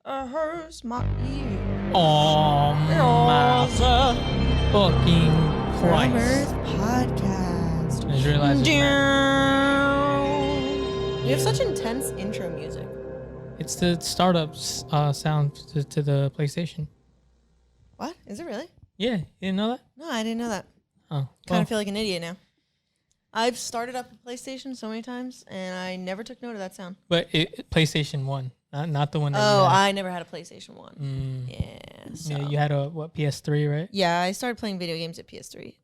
hurts my ear. Oh my fucking Christ! Podcast. I just realized We have such intense intro music. it's the startup's sound to the PlayStation. What? Is it really? Yeah, you didn't know that? No, I didn't know that. Oh, Kind of feel like an idiot now. I've started up a PlayStation so many times, and I never took note of that sound. But PlayStation 1, not the one that Oh, you had. I never had a PlayStation 1. Yeah. So. Yeah, you had a, PS3, right? Yeah, I started playing video games at PS3.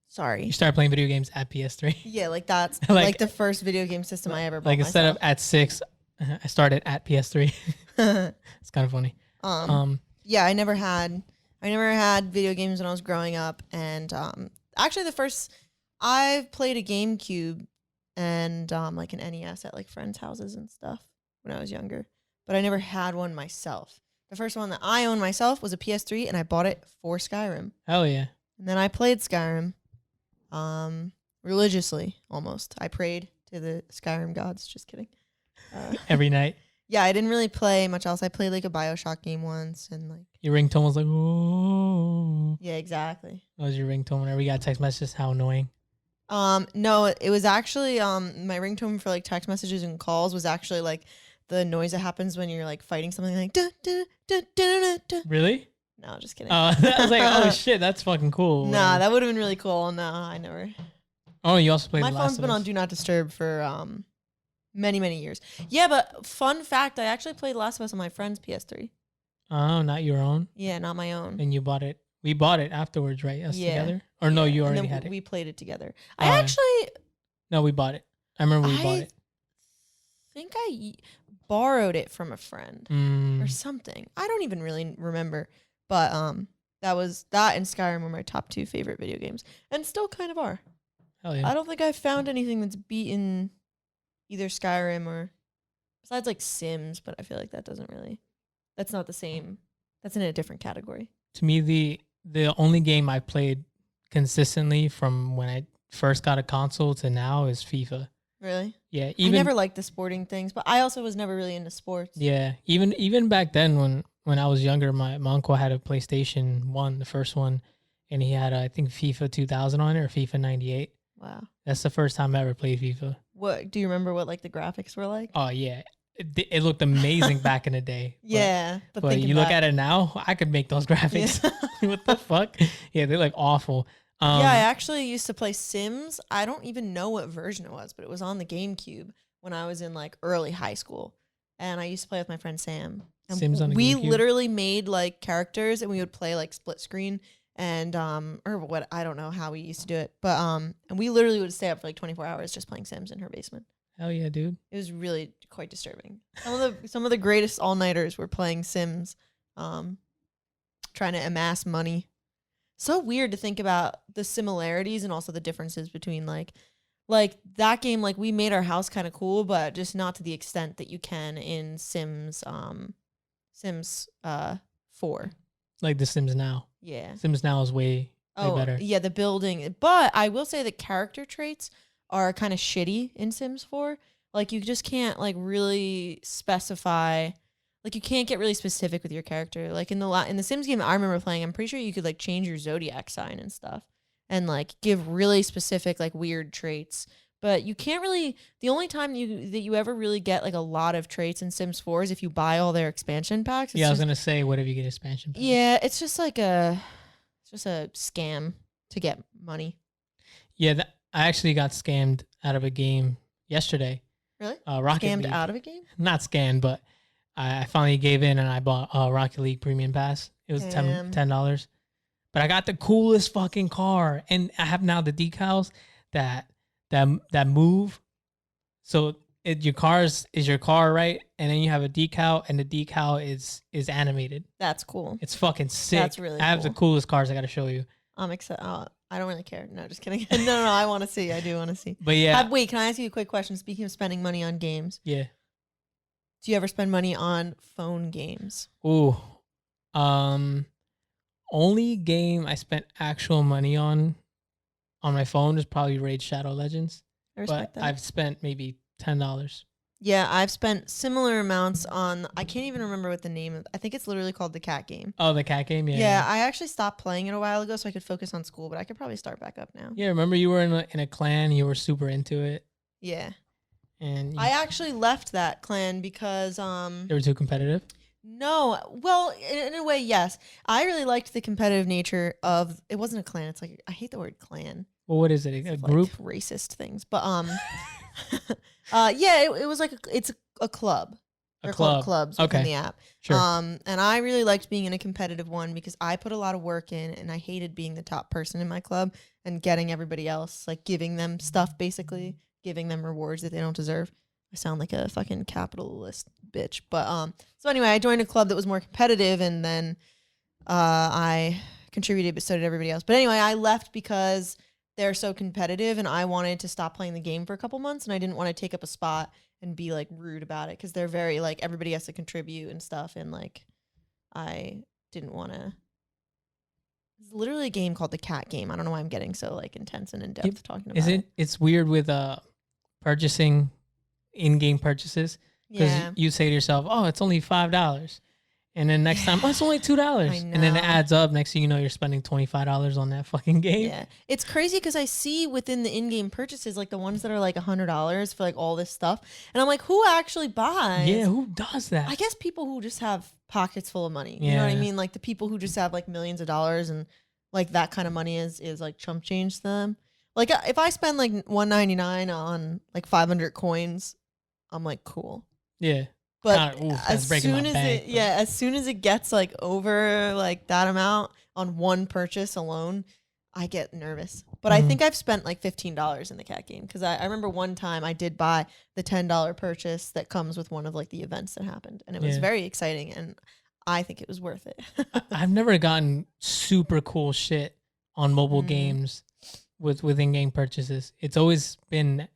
Sorry. You started playing video games at PS3? Yeah, like that's Like- the first video game system I ever bought Like instead of myself. at 6, I started at PS3. It's kind of funny. Yeah, I never had video games when I was growing up, and actually I've played a GameCube and like an NES at like friends' houses and stuff when I was younger, but I never had one myself. The first one that I owned myself was a PS3, and I bought it for Skyrim. Hell yeah. And then I played Skyrim religiously, almost. I prayed to the Skyrim gods. Just kidding. Every night. Yeah, I didn't really play much else. I played like a BioShock game once, and like. Your ringtone was like, oh. Yeah, exactly. That was your ringtone whenever you got text messages. How annoying. No, it was actually my ringtone for like text messages and calls was actually like the noise that happens when you're like fighting something like duh, duh, duh, duh, duh, duh. Really? No, just kidding. I was like, oh shit, that's fucking cool. Nah, that would have been really cool. No, I never. Oh, you also played My The Last phone's of been Us. on Do Not Disturb for many years. Yeah, but fun fact, I actually played Last of Us on my friend's PS3. Oh, not your own? Yeah, not my own. And you bought it. We bought it afterwards, right? Us Yeah. together? Or no, you And already then had it. We played it together. Oh, I yeah. actually No, we bought it. I remember we bought it. think I borrowed it from a friend. Or Mm, something. I don't even really remember. But that and Skyrim were my top 2 favorite video games. And still kind of are. hell yeah. I don't think I've found anything that's beaten either Skyrim or besides like Sims, but I feel like that's not the same. That's in a different category. To me, the only game I played consistently from when I first got a console to now is FIFA. Really? Yeah, I even never liked the sporting things, but I also was never really into sports. yeah, even back then when I was younger, my uncle had a PlayStation 1, the first one, and he had I think FIFA 2000 on it or FIFA 98. Wow. That's the first time I ever played FIFA. What do you remember what like the graphics were like? Oh yeah, it looked amazing back in the day. Yeah, but you look at it now, I could make those graphics. What the fuck? Yeah, they look awful. Yeah, I actually used to play Sims. I don't even know what version it was, but it was on the GameCube when I was in like early high school, and I used to play with my friend Sam. And Sims on the we GameCube? literally made like characters, and we would play like split screen and or what, I don't know how we used to do it, but and we literally would stay up for like 24 hours just playing Sims in her basement. Hell yeah, dude. It was really quite disturbing. Some of the greatest all-nighters were playing Sims, trying to amass money. So weird to think about the similarities and also the differences between like that game. Like we made our house kind of cool, but just not to the extent that you can in Sims 4. Like The Sims Now. Yeah. Sims Now is way better. Yeah, the building. But I will say the character traits are kind of shitty in Sims 4. Like you just can't like really specify. Like you can't get really specific with your character. Like in the Sims game I remember playing, I'm pretty sure you could like change your zodiac sign and stuff, and like give really specific like weird traits. But you can't really. The only time that you ever really get like a lot of traits in Sims 4 is if you buy all their expansion packs. I was gonna say, what if you get expansion packs? Yeah, it's just a scam to get money. Yeah, I actually got scammed out of a game yesterday. Really? Rocket Scammed League. out of a game? Not scammed, but I finally gave in and I bought a Rocket League Premium Pass. It was $10. But I got the coolest fucking car, and I have now the decals that move. So your car is your car, right? And then you have a decal, and the decal is animated. That's cool. It's fucking sick. That's really I have the cool. coolest cars. I got to show you. I'm excited. I don't really care. No, just kidding. No, I want to see. I do want to see. But yeah, Wait, can I ask you a quick question? Speaking of spending money on games, yeah. do you ever spend money on phone games? Ooh, only game I spent actual money on my phone is probably Raid Shadow Legends. I respect But that. I've spent maybe $10. Yeah, I've spent similar amounts on. I can't even remember what the name of. I think it's literally called the cat game. Oh, the cat game. Yeah. Yeah, Yeah. I actually stopped playing it a while ago so I could focus on school, but I could probably start back up now. Yeah, remember you were in a clan. You were super into it, Yeah. and I actually left that clan because they were too competitive. no, well, in a way, yes. I really liked the competitive nature of it. Wasn't a clan. It's like I hate the word clan. Well, what is it? A It's group? like racist things, but yeah, it was like it's a club. A They're called club. clubs Okay. within the app. Sure. And I really liked being in a competitive one because I put a lot of work in, and I hated being the top person in my club and getting everybody else, like giving them stuff, basically giving them rewards that they don't deserve. I sound like a fucking capitalist bitch, but so anyway, I joined a club that was more competitive, and then I contributed, but so did everybody else. But anyway, I left because they're so competitive, and I wanted to stop playing the game for a couple months, and I didn't want to take up a spot and be like rude about it because they're very like everybody has to contribute and stuff, and like I didn't want to. It's literally a game called the cat game. I don't know why I'm getting so like intense and in depth talking about it. It's weird with purchasing in-game purchases because Yeah. you say to yourself, "Oh, it's only $5," and then next time, "Oh, it's only $2," and then it know. adds up. Next thing you know, you're spending $25 on that fucking game. Yeah, it's crazy because I see within the in-game purchases like the ones that are like $100 for like all this stuff, and I'm like, who actually buys? Yeah, who does that? I guess people who just have pockets full of money. You know what I Yeah. mean? Like the people who just have like millions of dollars and like that kind of money is like chump change to them. Like if I spend like $1.99 on like 500 coins, I'm like cool. Yeah. But Kinda, oof, that's as breaking my soon as bank, it, yeah, as soon as it gets like over like that amount on one purchase alone, I get nervous. But I think I've spent like $15 in the cat game because I remember one time I did buy the $10 purchase that comes with one of like the events that happened, and it was Yeah. very exciting, and I think it was worth it. I've never gotten super cool shit on mobile games with in-game purchases. It's always been,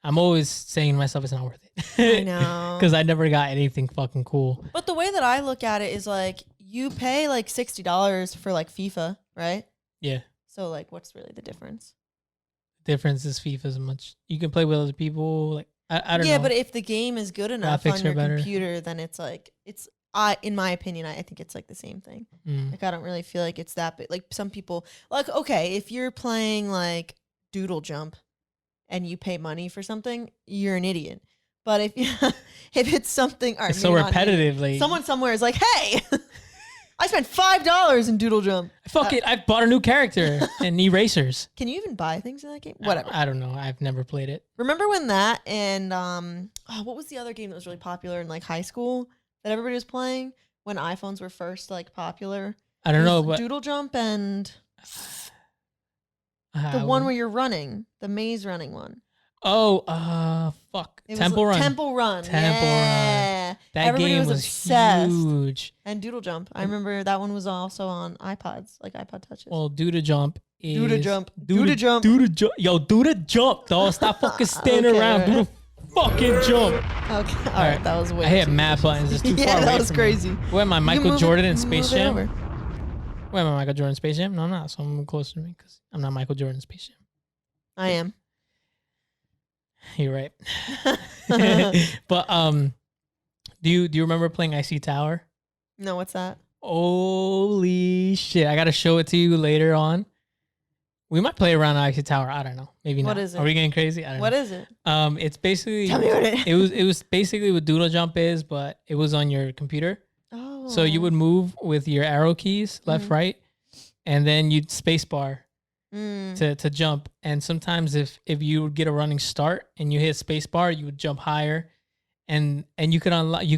I'm always saying to myself, it's not worth it. I know. Because I never got anything fucking cool. But the way that I look at it is like you pay like $60 for like FIFA, right? Yeah. So like, what's really the difference? Difference is FIFA's much. You can play with other people. Like I don't know. Yeah, but if the game is good enough Graphics on your are better. computer, then it's like in my opinion, I think it's like the same thing. Like I don't really feel like it's that big. Like some people, like okay, if you're playing like Doodle Jump and you pay money for something, you're an idiot. But if if it's something, all right, it's so maybe not an idiot. repetitively. Someone somewhere is like, hey, I spent $5 in Doodle Jump. Fuck it, I bought a new character and erasers. Can you even buy things in that game? Whatever. I don't know. I've never played it. Remember when that and what was the other game that was really popular in like high school that everybody was playing when iPhones were first like popular? I don't It know, was but Doodle Jump and the one where you're running, the maze running one. Oh, fuck. It Temple was Run. Temple Run. Temple yeah. Run. That Everybody game was was obsessed. huge. And Doodle Jump. I remember that one was also on iPods, like iPod touches. Well, Doodle Jump is Doodle Jump. Doodle Jump. Doodle Jump. Yo, do the jump, dog. Stop fucking standing Okay, around. right. Do the fucking jump. Okay. All right. That was way I hit too mad buttons. It's too Yeah, far away that was from crazy. Me. Where am I, You can Michael move Jordan it- in Space move it Jam? over. Where am I, Michael Jordan in Space Jam? No, I'm not. So I'm closer to me because I'm not Michael Jordan in Space Jam. I am. You're right. But do you remember playing Icy Tower? No, what's that? Holy shit! I gotta show it to you later on. We might play around Icy Tower. I don't know. Maybe not. What is it? Are we getting crazy? I don't What know. is it? It's basically Tell me what it is. it was basically what Doodle Jump is, but it was on your computer. Oh. So you would move with your arrow keys left, right, and then you'd space bar to jump. And sometimes if you would get a running start and you hit space bar, you would jump higher. And you could unlock, you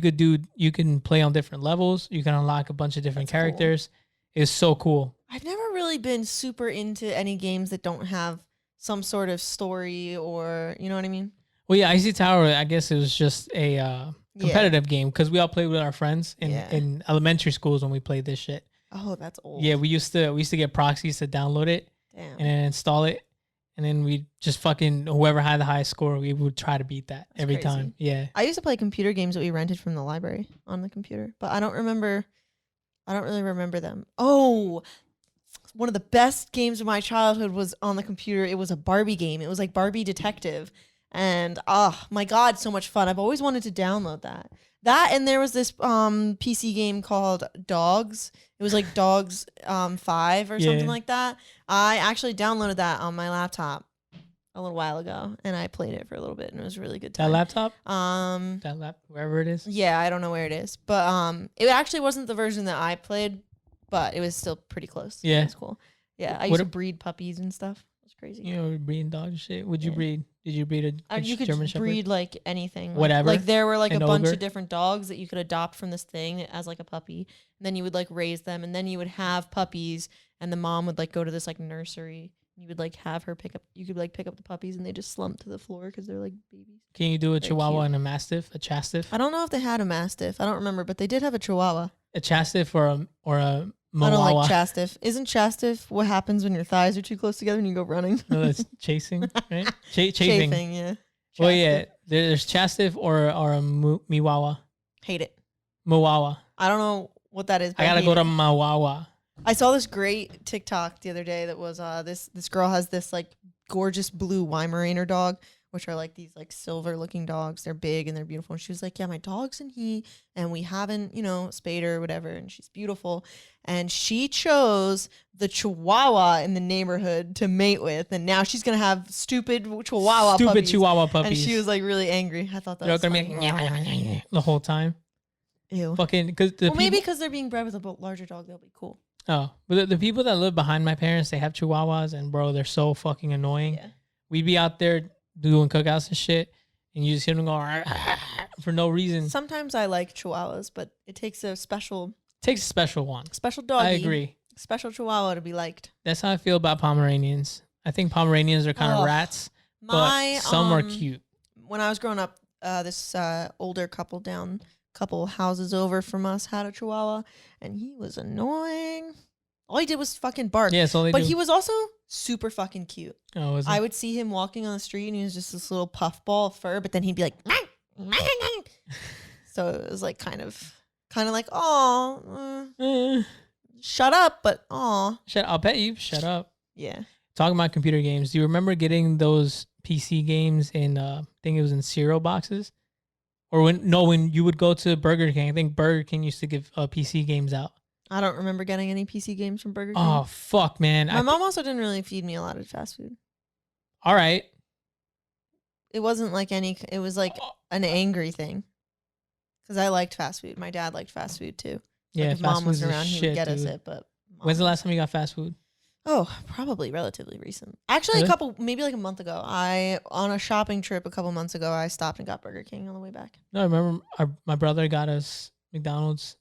can play on different levels. You can unlock a bunch of different That's cool. characters. It's so cool. I've never really been super into any games that don't have some sort of story or, you know what I mean? Well, yeah, Icy Tower, I guess it was just a competitive game because we all played with our friends in elementary schools when we played this shit. Oh, that's old. Yeah, we used to get proxies to download it Damn. and then install it. And then we just fucking, whoever had the highest score, we would try to beat that every crazy. time. Yeah. I used to play computer games that we rented from the library on the computer, but I don't really remember them. Oh, one of the best games of my childhood was on the computer. It was a Barbie game. It was like Barbie Detective. And oh my God, so much fun. I've always wanted to download that. That and there was this PC game called Dogs. It was like Dogs 5 or something like that. I actually downloaded that on my laptop a little while ago, and I played it for a little bit, and it was a really good time. That laptop? Wherever it is? Yeah, I don't know where it is. But it actually wasn't the version that I played, but it was still pretty close. Yeah. It was cool. Yeah, I used to breed puppies and stuff. It was crazy. You know, breeding dogs and shit. Would you breed? Did you breed a you could German Shepherd? breed like anything. Whatever. Like there were like a bunch ogre? of different dogs that you could adopt from this thing as like a puppy. And then you would like raise them, and then you would have puppies, and the mom would like go to this like nursery. You would like have her pick up. You could like pick up the puppies, and they just slump to the floor because they're like babies. Can you do a They're Chihuahua cute. and a Mastiff? A Chastiff? I don't know if they had a Mastiff. I don't remember, but they did have a Chihuahua. A Chastiff or a Moawa? I don't like Chastiff. Isn't Chastiff what happens when your thighs are too close together and you go running? No, that's chasing, right? Chafing. Chafing, yeah. Well, yeah. There's Chastiff or a Miwawa. Hate it. Moawa. I don't know what that is. But I gotta hate go to it. Moawa. I saw this great TikTok the other day that was this girl has this like gorgeous blue Weimaraner dog, which are like these like silver looking dogs. They're big and they're beautiful. And she was like, yeah, my dog's in heat and we haven't, spayed her or whatever. And she's beautiful. And she chose the Chihuahua in the neighborhood to mate with. And now she's going to have stupid Chihuahua puppies. Chihuahua puppies. And she was like really angry. I thought that They're was gonna funny. be the whole time. Ew. Fucking because Maybe because they're being bred with a larger dog, they'll be cool. Oh, but the people that live behind my parents, they have Chihuahuas, and bro, they're so fucking annoying. Yeah. We'd be out there doing cookouts and shit, and you just hear them go for no reason. Sometimes I like Chihuahuas, but it takes a special Takes a special one. doggy. I agree. Special Chihuahua to be liked. That's how I feel about Pomeranians. I think Pomeranians are kind of rats, but some are cute. When I was growing up, this older couple houses over from us had a Chihuahua, and he was annoying. All he did was fucking bark. Yeah, that's all they do. But he was also super fucking cute. Oh, was I would see him walking on the street, and he was just this little puffball of fur, but then he'd be like, so it was like kind of like, oh, shut up, but oh, I'll bet you. Shut up. Yeah. Talking about computer games, do you remember getting those PC games in? I think it was in cereal boxes, or when you would go to Burger King. I think Burger King used to give PC games out. I don't remember getting any PC games from Burger King. Oh fuck, man! My mom also didn't really feed me a lot of fast food. All right. It wasn't like it was like an angry thing. Because I liked fast food. My dad liked fast food too. Yeah, like if mom wasn't around, he would get us it. But when's the last time you got fast food? Oh, probably relatively recent. Actually, Really? maybe like a month ago. On a shopping trip a couple months ago, I stopped and got Burger King on the way back. No, I remember my brother got us McDonald's.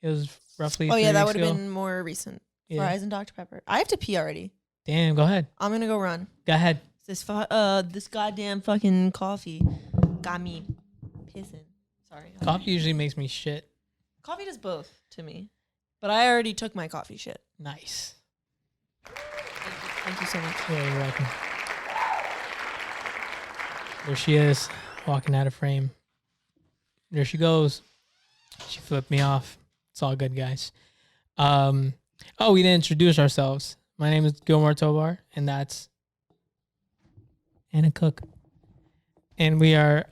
It was roughly. Oh yeah, that would would have been more recent. Yeah. Fries and Dr. Pepper. I have to pee already. Damn, go ahead. I'm gonna go run. Go ahead. This goddamn fucking coffee got me pissing. Sorry. Coffee usually makes me shit. Coffee does both to me, but I already took my coffee shit. Nice. Thank you so much. Yeah, you're welcome. There she is, walking out of frame. There she goes. She flipped me off. It's all good, guys. We didn't introduce ourselves. My name is Gilmore Tobar, and that's Anna Cook. And we are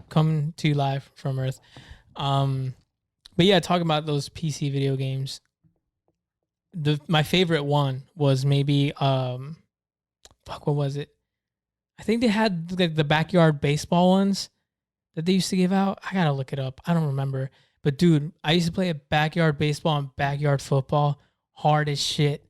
coming to you live from Earth. But yeah, talking about those PC video games. My favorite one was maybe what was it? I think they had the backyard baseball ones that they used to give out. I gotta look it up. I don't remember. But dude, I used to play a backyard baseball and backyard football hard as shit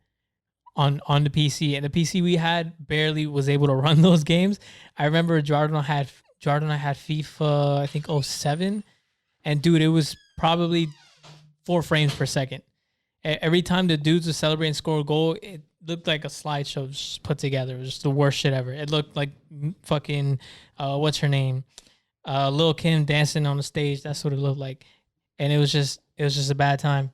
on the PC. And the PC we had barely was able to run those games. I remember Jordan had FIFA, I think 07. And dude, it was probably 4 frames per second. Every time the dudes would celebrate and score a goal, it looked like a slideshow just put together. It was just the worst shit ever. It looked like fucking, what's her name? Lil' Kim dancing on the stage. That's what it looked like. And it was just a bad time.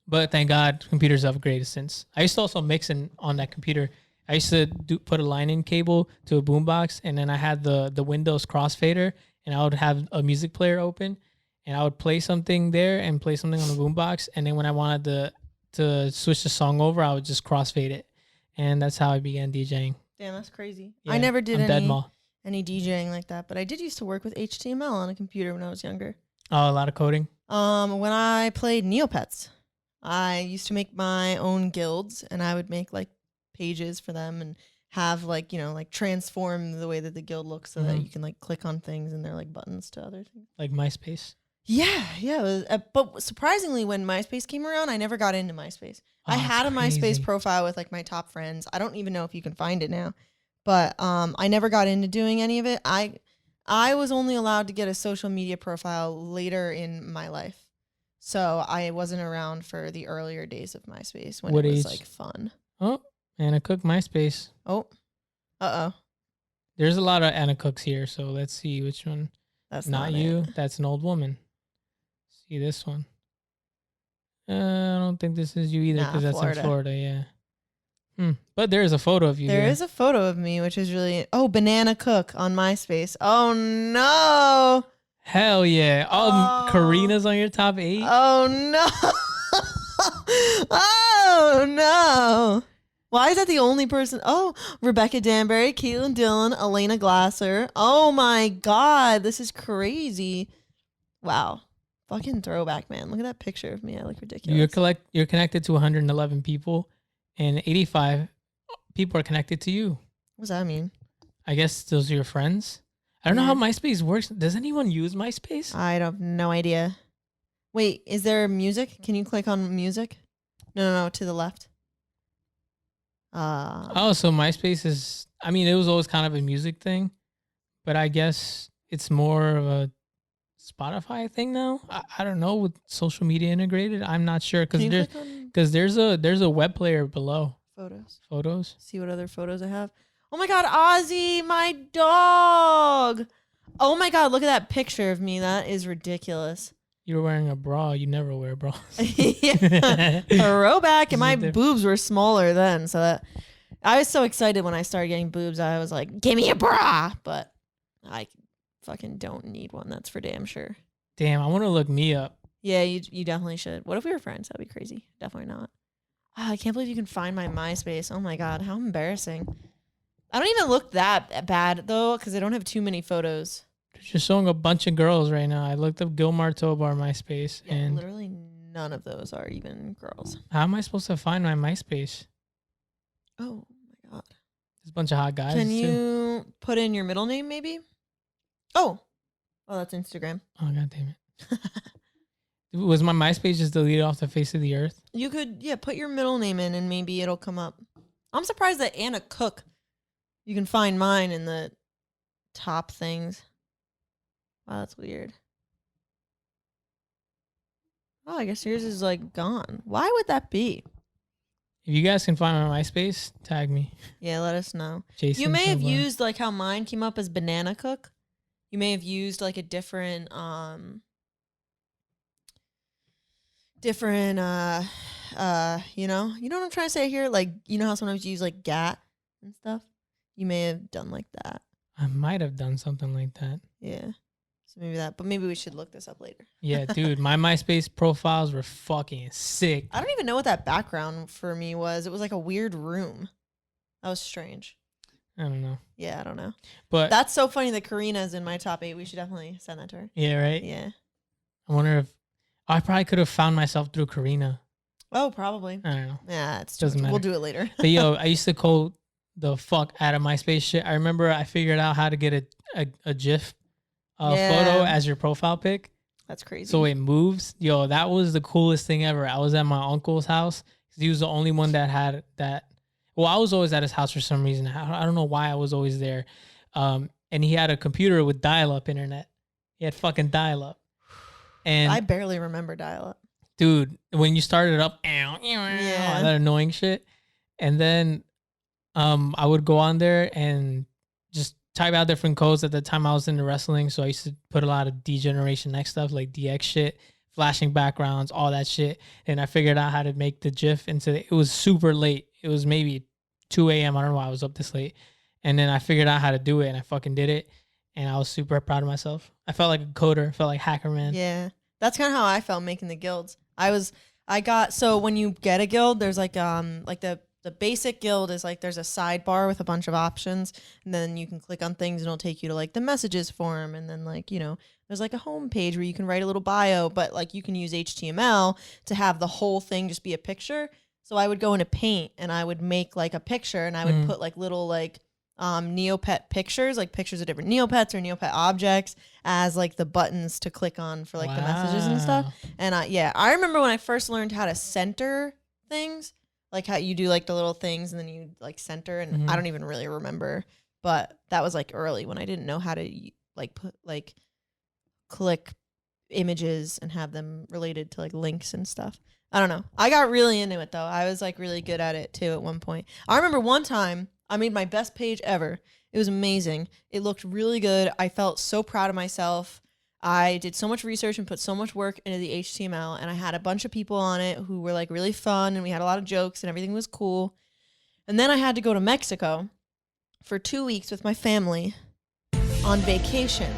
But thank God, computers have upgraded since. I used to also mix on that computer. I used to put a line-in cable to a boombox, and then I had the Windows crossfader, and I would have a music player open, and I would play something there and play something on the boombox, and then when I wanted to switch the song over, I would just crossfade it, and that's how I began DJing. Damn, that's crazy. Yeah, I never did I'm any DJing like that, but I did used to work with HTML on a computer when I was younger. Oh, a lot of coding. When I played Neopets, I used to make my own guilds, and I would make like pages for them and have like, you know, like transform the way that the guild looks so that you can like click on things and they're like buttons to other things. Like MySpace. Yeah. It was, but surprisingly, when MySpace came around, I never got into MySpace. Oh, I had a crazy. MySpace profile with like my top friends. I don't even know if you can find it now, but I never got into doing any of it. I was only allowed to get a social media profile later in my life. So I wasn't around for the earlier days of MySpace when What it was age? like fun. Oh, Anna Cook MySpace. Oh, uh-oh. There's a lot of Anna Cooks here, so let's see which one. That's Not you. That's an old woman. See this one. I don't think this is you either because that's in Florida. Yeah. But there is a photo of you. There is a photo of me, which is really... Oh, Banana Cook on MySpace. Oh, no. Hell yeah. Oh, Karina's on your top 8? Oh, no. Oh, no. Why is that the only person? Oh, Rebecca Danbury, Caitlin Dillon, Elena Glasser. Oh, my God. This is crazy. Wow. Fucking throwback, man. Look at that picture of me. I look ridiculous. You're connected to 111 people, and 85 people are connected to you. What does that mean? I guess those are your friends. I don't know how MySpace works. Does anyone use MySpace? I have no idea. Wait, is there music? Can you click on music? No, to the left. Oh, so MySpace is... I mean, it was always kind of a music thing, but I guess it's more of a Spotify thing now. I don't know, with social media integrated. I'm not sure because there's a web player below. Photos. See what other photos I have. Oh my God, Ozzy, my dog. Oh my God, look at that picture of me. That is ridiculous. You're wearing a bra. You never wear bras. Yeah. Throwback, and my boobs were smaller then, so that I was so excited when I started getting boobs. I was like, "Give me a bra!" But I fucking don't need one. That's for damn sure. Damn, I want to look me up. Yeah, you definitely should. What if we were friends? That'd be crazy. Definitely not. Oh, I can't believe you can find my MySpace. Oh my God, how embarrassing. I don't even look that bad though, because I don't have too many photos. Just showing a bunch of girls right now. I looked up Gilmar Tobar MySpace, and literally none of those are even girls. How am I supposed to find my MySpace? Oh my God. There's a bunch of hot guys. Can you put in your middle name maybe? Oh, that's Instagram. Oh, God damn it. Was my MySpace just deleted off the face of the earth? You could, put your middle name in and maybe it'll come up. I'm surprised that Anna Cook, you can find mine in the top things. Wow, that's weird. Oh, I guess yours is like gone. Why would that be? If you guys can find my MySpace, tag me. Yeah, let us know. Jason You may have used like how mine came up as Banana Cook. You may have used like a different you know what I'm trying to say here? Like, you know how sometimes you use like GAT and stuff? You may have done like that. I might have done something like that. Yeah. So maybe that, but maybe we should look this up later. Yeah, dude, my MySpace profiles were fucking sick. I don't even know what that background for me was. It was like a weird room. That was strange. I don't know. Yeah, I don't know. But that's so funny that Karina's in my top 8. We should definitely send that to her. Yeah, right? Yeah. I wonder if I probably could have found myself through Karina. Oh, probably. I don't know. Yeah, it doesn't matter. We'll do it later. But yo, I used to code the fuck out of MySpace shit. I remember I figured out how to get a GIF photo as your profile pic. That's crazy. So it moves. Yo, that was the coolest thing ever. I was at my uncle's house because he was the only one that had that. Well, I was always at his house for some reason. I don't know why I was always there. And he had a computer with dial-up internet. He had fucking dial-up. And I barely remember dial-up. Dude, when you started up, that annoying shit. And then I would go on there and just type out different codes. At the time I was into wrestling, so I used to put a lot of D-Generation X stuff, like DX shit, flashing backgrounds, all that shit. And I figured out how to make the GIF it was super late. It was maybe 2 a.m. I don't know why I was up this late. And then I figured out how to do it, and I fucking did it. And I was super proud of myself. I felt like a coder. I felt like Hacker Man. Yeah. That's kind of how I felt making the guilds. So when you get a guild, there's like the the basic guild is like there's a sidebar with a bunch of options, and then you can click on things and it'll take you to like the messages form, and then like, you know, there's like a home page where you can write a little bio, but like you can use HTML to have the whole thing just be a picture. So I would go into Paint and I would make like a picture, and I would put like little like Neopet pictures, like pictures of different Neopets or Neopet objects as like the buttons to click on for like the messages and stuff. And I remember when I first learned how to center things, like how you do like the little things and then you like center, and I don't even really remember, but that was like early when I didn't know how to like put like click images and have them related to like links and stuff. I don't know. I got really into it though. I was like really good at it too at one point. I remember one time I made my best page ever. It was amazing. It looked really good. I felt so proud of myself. I did so much research and put so much work into the HTML, and I had a bunch of people on it who were like really fun, and we had a lot of jokes and everything was cool. And then I had to go to Mexico for 2 weeks with my family on vacation.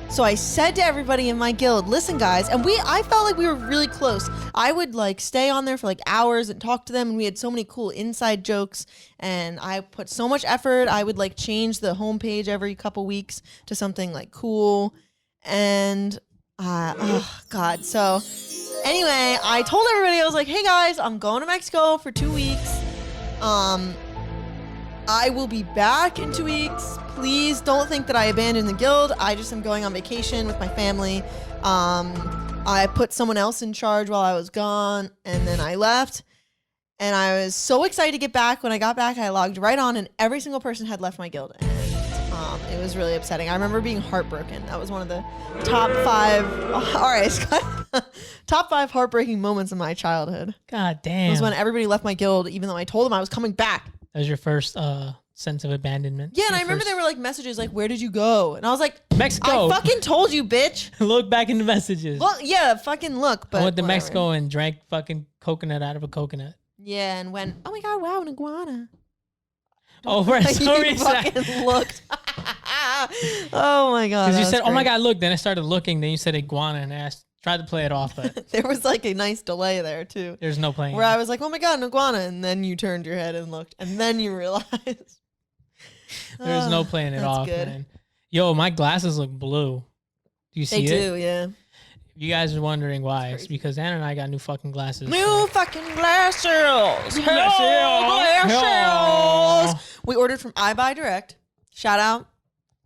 So I said to everybody in my guild, listen guys, and I felt like we were really close. I would like stay on there for like hours and talk to them, and we had so many cool inside jokes, and I put so much effort. I would like change the homepage every couple weeks to something like cool. And oh god. So anyway, I told everybody, I was like, hey guys, I'm going to Mexico for 2 weeks. I will be back in 2 weeks. Please don't think that I abandoned the guild. I just am going on vacation with my family. I put someone else in charge while I was gone, and then I left. And I was so excited to get back. When I got back, I logged right on, and every single person had left my guild. And it was really upsetting. I remember being heartbroken. That was one of the top 5. All right, Scott. Top 5 heartbreaking moments in my childhood. God damn. It was when everybody left my guild, even though I told them I was coming back. That was your first sense of abandonment. Yeah, and I remember there were like messages like, where did you go? And I was like, Mexico. I fucking told you, bitch. Look back in the messages. Well, yeah, fucking look. But I went to whatever. Mexico and drank fucking coconut out of a coconut. Yeah, and went, oh my God, wow, an iguana. Oh, right. Sorry. You fucking looked. Oh my God. Because you said, oh my God, look. Then I started looking. Then you said iguana, and I tried to play it off, but there was like a nice delay there too. There's no playing. Where I was like, oh my God, an iguana. And then you turned your head and looked. And then you realized. There's no playing it off, good. man. Yo, my glasses look blue. Do you see it? They do, yeah. If you guys are wondering why, it's because Anna and I got new fucking glasses. New fucking glasses. We ordered from iBuy Direct. Shout out.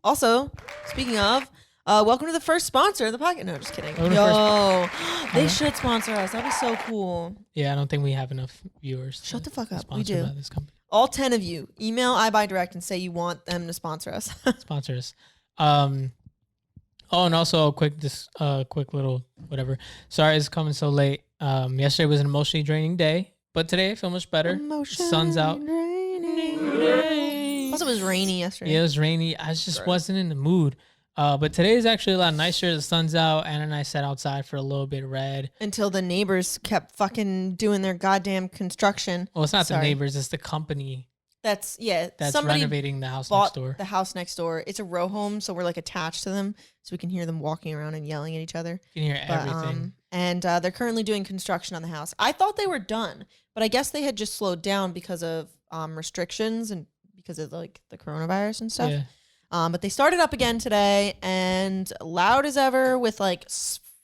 Also, speaking of, welcome to the first sponsor of the podcast. No, just kidding. Yo, they should sponsor us. That'd be so cool. Yeah, I don't think we have enough viewers. Shut the fuck up. We Sponsored do. by this company. All 10 of you, email iBuy Direct and say you want them to sponsor us. Sponsor us. Oh, and also a quick little whatever. Sorry it's coming so late. Yesterday was an emotionally draining day, but today I feel much better. Sun's out. Also, it was rainy yesterday. Yeah, it was rainy. I just wasn't in the mood. But today is actually a lot nicer. The sun's out. Anna and I sat outside for a little bit, read. Until the neighbors kept fucking doing their goddamn construction. Well, it's not the neighbors. It's the company. That's renovating the house next door. The house next door. It's a row home, so we're like attached to them, so we can hear them walking around and yelling at each other. You can hear everything. And they're currently doing construction on the house. I thought they were done, but I guess they had just slowed down because of restrictions and because of like the coronavirus and stuff. Yeah. But they started up again today, and loud as ever with like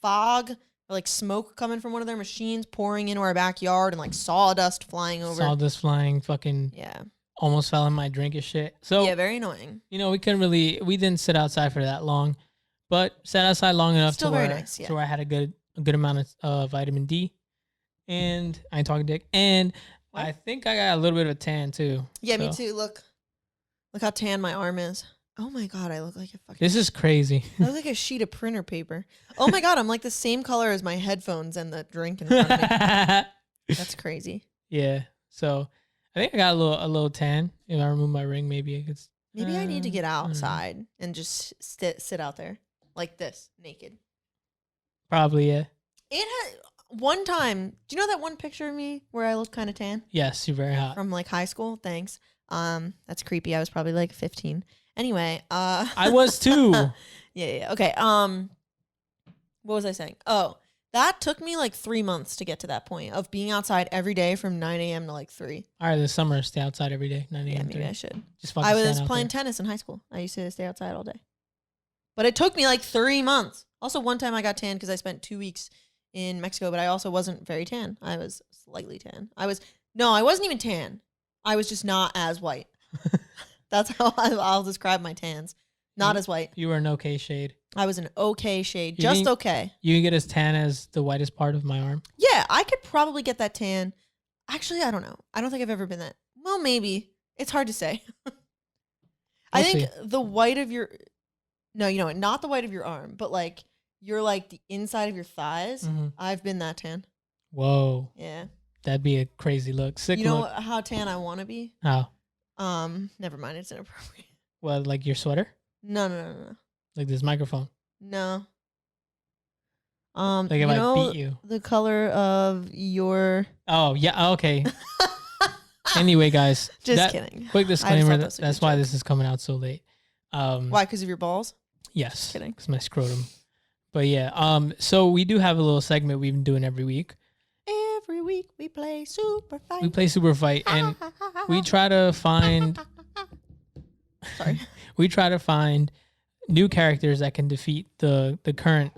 fog, or like smoke coming from one of their machines pouring into our backyard, and like sawdust flying over. Sawdust flying, fucking. Yeah. Almost fell in my drink and shit. So yeah, very annoying. You know, we didn't sit outside for that long, but sat outside long enough to where I had a good amount of vitamin D, and I ain't talking dick, and what? I think I got a little bit of a tan too. Yeah, me too. Look how tan my arm is. Oh my God, I look like a fucking... This is crazy. I look like a sheet of printer paper. Oh my God, I'm like the same color as my headphones and the drink in front of me. That's crazy. Yeah, so I think I got a little tan. If I remove my ring, maybe I could... Maybe I need to get outside and just sit out there like this, naked. Probably, yeah. It had... One time, do you know that one picture of me where I look kind of tan? Yes, you're very hot. From like high school? Thanks. That's creepy. I was probably like 15. Anyway, I was too. Yeah. Okay. What was I saying? Oh, That took me like 3 months to get to that point of being outside every day from 9 a.m. to like 3. All right, this summer, stay outside every day, 9 a.m. Yeah, maybe 3. I should. Just fucking I was stand out playing there. tennis in high school. I used to stay outside all day. But it took me like 3 months. Also, one time I got tan because I spent 2 weeks in Mexico, but I also wasn't very tan. I was slightly tan. I wasn't even tan. I was just not as white. That's how I'll describe my tans. Not as white. You were an okay shade. I was an okay shade. You Just think- okay. You can get as tan as the whitest part of my arm. Yeah, I could probably get that tan. Actually, I don't know. I don't think I've ever been that. Well, maybe. It's hard to say. I We'll think the white of your... No, you know what? Not the white of your arm, but like you're like the inside of your thighs. Mhm. I've been that tan. Whoa. Yeah. That'd be a crazy look. Sick You know look. how tan I want to be? How? Never mind. It's inappropriate. Well, like your sweater? No. Like this microphone. No. Like you if I know beat you. the color of your... Oh, yeah. Okay. Anyway, guys. Just kidding. Quick thought disclaimer. that was a That's good why joke. this is coming out so late. Why? Because of your balls? Yes. Kidding. Because my scrotum. But yeah. So we do have a little segment we've been doing every week. Every week we play Super Fight. We play Super Fight and we try to find... Sorry. We try to find new characters that can defeat the current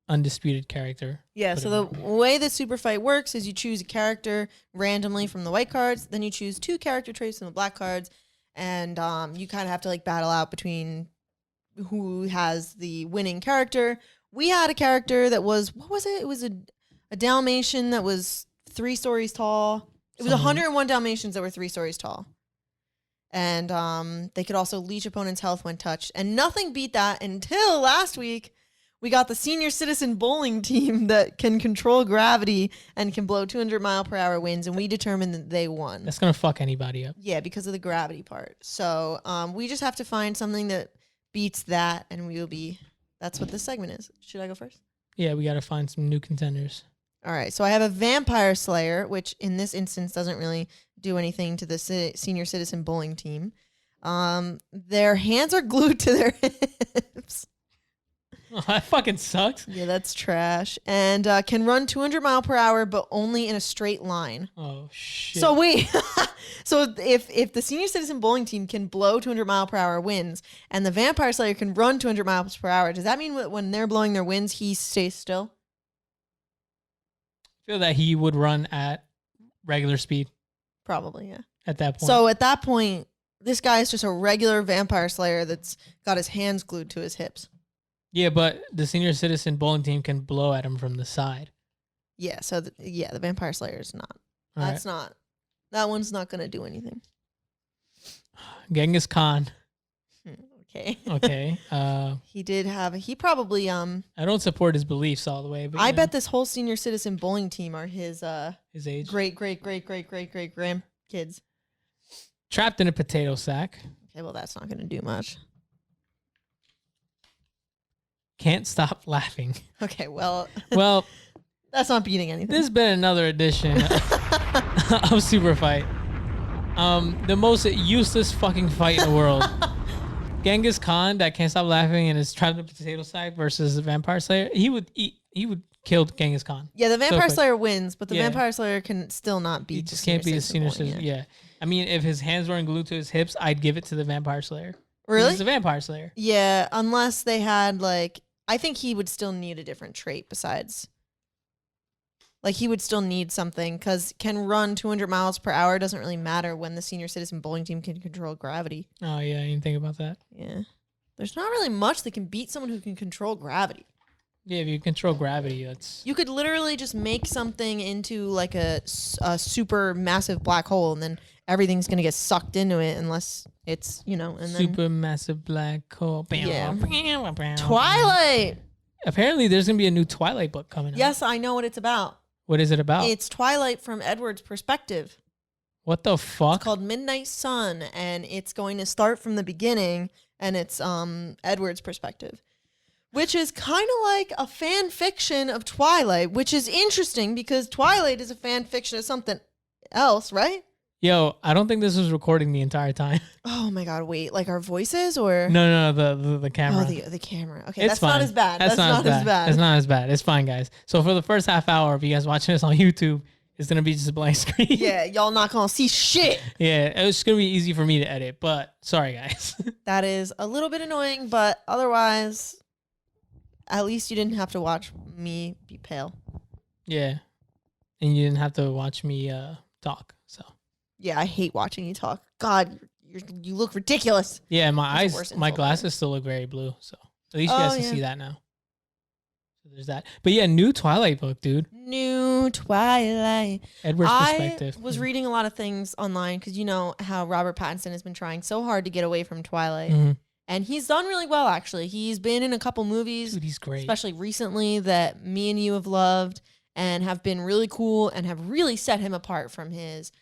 undisputed character. Yeah, so the way that Super Fight works is you choose a character randomly from the white cards, then you choose 2 character traits from the black cards, and you kind of have to like battle out between who has the winning character. We had a character that was, what was it? It was a Dalmatian that was 3 stories tall. It was 101 Dalmatians that were 3 stories tall. And they could also leech opponents' health when touched. And nothing beat that until last week. We got the senior citizen bowling team that can control gravity and can blow 200-mile-per-hour winds, and we determined that they won. That's going to fuck anybody up. Yeah, because of the gravity part. So we just have to find something that beats that, and we will be... That's what this segment is. Should I go first? Yeah, we got to find some new contenders. All right, so I have a Vampire Slayer, which in this instance doesn't really do anything to the senior citizen bowling team. Their hands are glued to their hips. Oh, that fucking sucks. Yeah, that's trash. And can run 200-mile-per-hour, but only in a straight line. Oh, shit. So wait, so if the senior citizen bowling team can blow 200-mile-per-hour winds, and the Vampire Slayer can run 200 miles per hour, does that mean that when they're blowing their winds, he stays still? I feel that he would run at regular speed Probably, yeah. at that point. So at that point, this guy is just a regular Vampire Slayer that's got his hands glued to his hips. yeah, but the senior citizen bowling team can blow at him from the side. Yeah, so the Vampire Slayer is not. All That's not. That one's not going to do anything. right. Genghis Khan. Okay. Okay. He probably I don't support his beliefs all the way, but I you know, bet this whole senior citizen bowling team are his his age. great grandkids. Trapped in a potato sack. Okay, well that's not going to do much. Can't stop laughing. Okay, well Well, that's not beating anything. this has been another edition of Super Fight. The most useless fucking fight in the world. Genghis Khan that can't stop laughing and is trapped in a potato sack versus the Vampire Slayer. He would kill Genghis Khan. Yeah, the Vampire quick. Slayer wins, but the Yeah. Vampire Slayer can still not beat. He just can't be a senior citizen. Yeah. I mean, if his hands weren't glued to his hips, I'd give it to the Vampire Slayer. Really? He's a Vampire Slayer. Yeah, unless they had like, I think he would still need a different trait besides. Like he would still need something because can run 200 miles per hour doesn't really matter when the senior citizen bowling team can control gravity. Oh, yeah. I didn't think about that. Yeah. There's not really much that can beat someone who can control gravity. Yeah, if you control gravity, that's... You could literally just make something into like a super massive black hole and then everything's going to get sucked into it unless it's, and then... Super massive black hole. Yeah. Twilight! Twilight! Apparently, there's going to be a new Twilight book coming out. Yes, I know what it's about. What is it about? It's Twilight from Edward's perspective. What the fuck? It's called Midnight Sun, and it's going to start from the beginning, and it's Edward's perspective, which is kind of like a fan fiction of Twilight, which is interesting because Twilight is a fan fiction of something else, right? Yo, I don't think this was recording the entire time. Oh my god, wait, like our voices or No, the camera. Oh, the camera. Okay, It's that's fine. not as bad. That's not as bad. It's not as bad. It's fine, guys. So for the first half hour, if you guys watching this on YouTube, it's gonna be just a blank screen. Yeah, y'all not gonna see shit. Yeah, it's gonna be easy for me to edit, but sorry, guys. That is a little bit annoying, but otherwise, at least you didn't have to watch me be pale. Yeah, and you didn't have to watch me talk. So yeah, I hate watching you talk. God, you look ridiculous. Yeah, my That's the eyes, worst my insult glasses ever. still look very blue. So at least you guys can yeah. see that now. So there's that. But yeah, new Twilight book, dude. New Twilight. Edward's perspective. I was reading a lot of things online because you know how Robert Pattinson has been trying so hard to get away from Twilight. Mhm. And he's done really well, actually. He's been in a couple movies, Dude, he's great. especially recently, that me and you have loved and have been really cool and have really set him apart from his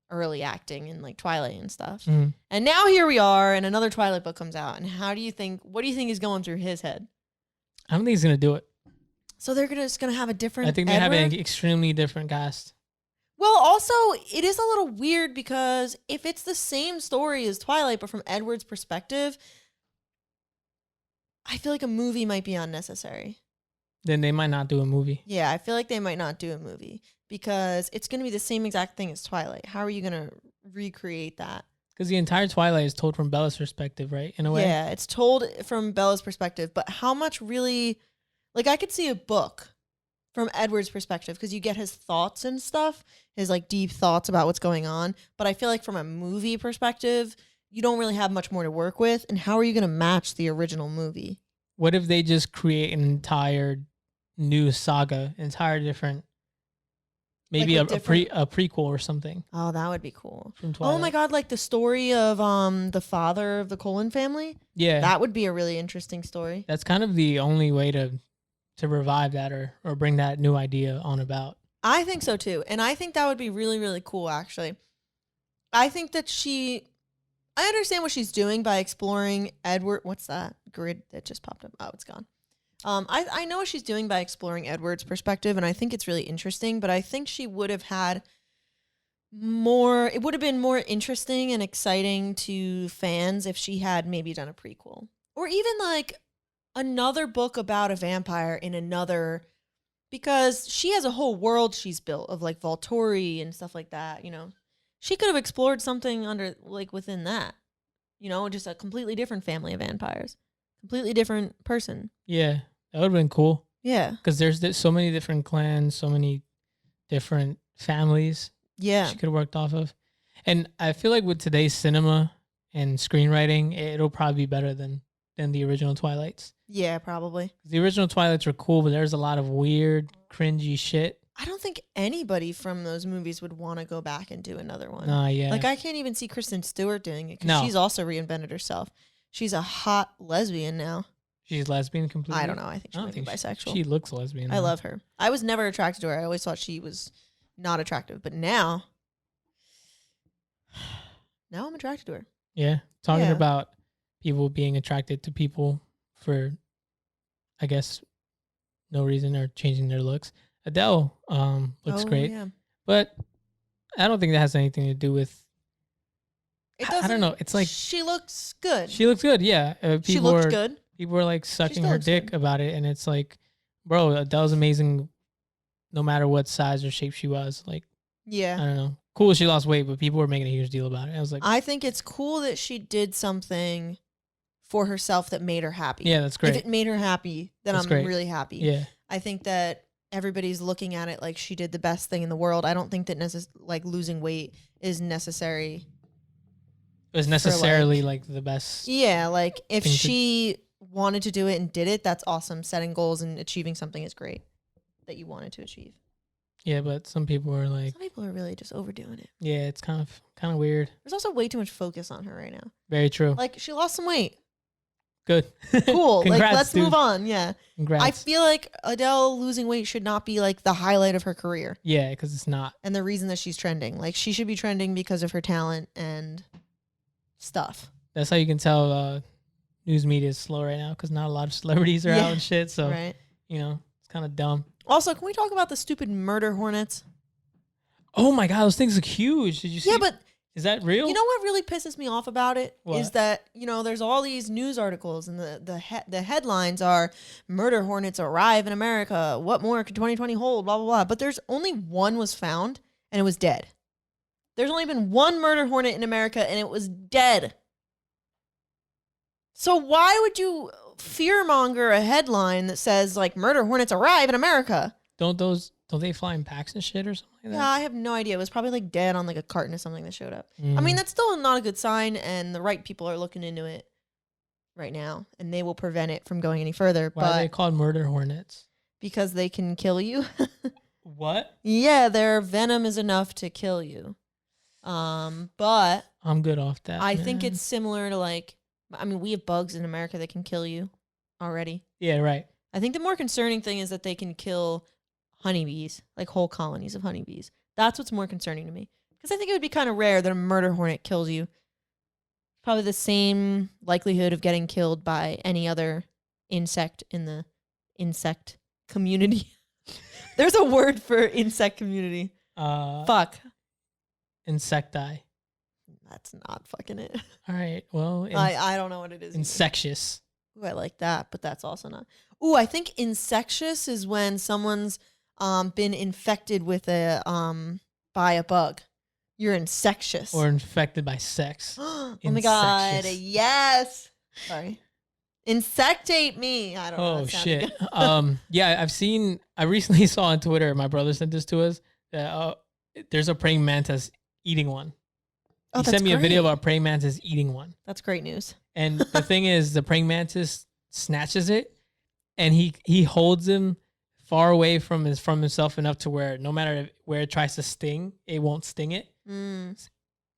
early acting in like Twilight and stuff. Mhm. And now here we are, and another Twilight book comes out. And what do you think is going through his head? I don't think he's gonna do it. So they're just gonna have a different. I think they have an extremely different cast. Well, also, it is a little weird because if it's the same story as Twilight, but from Edward's perspective, I feel like a movie might be unnecessary. Then they might not do a movie. Yeah, I feel like they might not do a movie because it's going to be the same exact thing as Twilight. How are you going to recreate that? Because the entire Twilight is told from Bella's perspective, right? In a way. Yeah, it's told from Bella's perspective, but how much really, like I could see a book from Edward's perspective because you get his thoughts and stuff, his like deep thoughts about what's going on. But I feel like from a movie perspective, you don't really have much more to work with. And how are you going to match the original movie? What if they just create an entire new saga, entire different, maybe Like a prequel or something Oh, that would be cool. from Twilight? Oh my God, like the story of the father of the Cullen family. Yeah, That would be a really interesting story. that's kind of the only way to revive that or bring that new idea on about. I think so too. And I think that would be really, really cool, actually. I think that I understand what she's doing by exploring Edward. What's that grid that just popped up? Oh, it's gone. I know what she's doing by exploring Edward's perspective, and I think it's really interesting, but I think she would have had more, it would have been more interesting and exciting to fans if she had maybe done a prequel. Or even like another book about a vampire in another, because she has a whole world she's built of like Volturi and stuff like that, you know. She could have explored something under like within that, you know, just a completely different family of vampires, completely different person. Yeah, that would have been cool. Yeah. Because there's so many different clans, so many different families Yeah. she could have worked off of. And I feel like with today's cinema and screenwriting, it'll probably be better than the original Twilights. Yeah, probably. The original Twilights were cool, but there's a lot of weird, cringy shit. I don't think anybody from those movies would want to go back and do another one. Yeah. Like I can't even see Kristen Stewart doing it because No. she's also reinvented herself. She's a hot lesbian now. She's lesbian completely. I don't know. I think she I might don't be think bisexual. she looks lesbian. I though. love her. I was never attracted to her. I always thought she was not attractive. But now I'm attracted to her. Yeah. Talking Yeah. about people being attracted to people for, I guess, no reason or changing their looks. Adele looks great. Yeah. But I don't think that has anything to do with. It I doesn't. don't know. It's like she looks good. she looks good. Yeah. She looked good. People are like sucking still her looks dick good. about it, and it's like, bro, Adele's amazing, no matter what size or shape she was. Like, I Yeah. don't know. Cool, she lost weight, but people were making a huge deal about it. I was like, I think it's cool that she did something for herself that made her happy. yeah, that's great. If it made her happy, then That's I'm great. really happy. Yeah, I think that everybody's looking at it like she did the best thing in the world. I don't think that like losing weight is necessary. it was necessarily like the best. Yeah, like if Thing to- she wanted to do it and did it, that's awesome. Setting goals and achieving something is great that you wanted to achieve. Yeah, but some people are like, Some people are really just overdoing it. yeah, it's kind of weird. There's also way too much focus on her right now. Very true. Like she lost some weight. Good. Cool. Congrats, like let's dude. move on. Yeah. Congrats. I feel like Adele losing weight should not be like the highlight of her career yeah, because it's not. and the reason that she's trending. Like she should be trending because of her talent and stuff. That's how you can tell news media is slow right now because not a lot of celebrities are Yeah, out and shit. So Right. you know, it's kind of dumb. Also, can we talk about the stupid murder hornets? Oh my god, those things look huge. Did you see? Yeah, but is that real? you know what really pisses me off about it is What? that, there's all these news articles and the headlines are murder hornets arrive in America. What more could 2020 hold? Blah, blah, blah. But there's only one was found and it was dead. There's only been one murder hornet in America and it was dead. So why would you fearmonger a headline that says like murder hornets arrive in America? Don't they fly in packs and shit or something like that? Yeah, I have no idea. It was probably like dead on like a carton or something that showed up. I mean, that's still not a good sign, and the right people are looking into it right now, and they will prevent it from going any further. Why are they called murder hornets? Because they can kill you. What? Yeah, their venom is enough to kill you. But I'm good off that. I think it's similar to we have bugs in America that can kill you already. Yeah, right. I think the more concerning thing is that they can kill honeybees, like whole colonies of honeybees. That's what's more concerning to me. Because I think it would be kind of rare that a murder hornet kills you. Probably the same likelihood of getting killed by any other insect in the insect community. There's a word for insect community. Fuck. Insecti. That's not fucking it. All right. Well, I don't know what it is. Infectious. Ooh, I like that, but that's also not. Ooh, I think infectious is when someone's been infected with by a bug. You're infectious. Or infected by sex. Oh my god, yes. Sorry. Insectate me. I don't know. Oh shit. Yeah, I recently saw on Twitter, my brother sent this to us, that there's a praying mantis eating one. Oh, he sent me a video about a praying mantis eating one. That's great news. And the thing is, the praying mantis snatches it, and he holds him far away from himself enough to where no matter where it tries to sting, it won't sting it.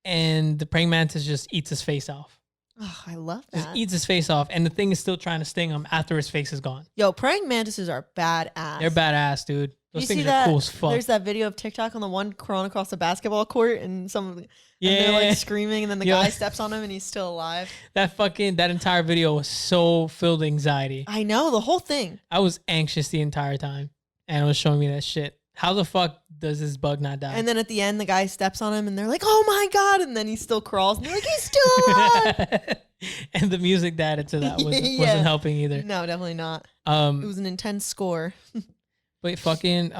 And the praying mantis just eats his face off. Oh, I love that. Just eats his face off, and the thing is still trying to sting him after his face is gone. Yo, praying mantises are badass. They're badass, dude. Those things are cool as fuck. There's that video of TikTok on the one crawling across the basketball court, and yeah, and they're like screaming, and then the guy steps on him, and he's still alive. That entire video was so filled with anxiety. I know, the whole thing. I was anxious the entire time, and it was showing me that shit. How the fuck does this bug not die? And then at the end, the guy steps on him, and they're like, "Oh my god!" And then he still crawls, and they're like, "He's still alive." And the music that added to that wasn't helping either. No, definitely not. It was an intense score. But fucking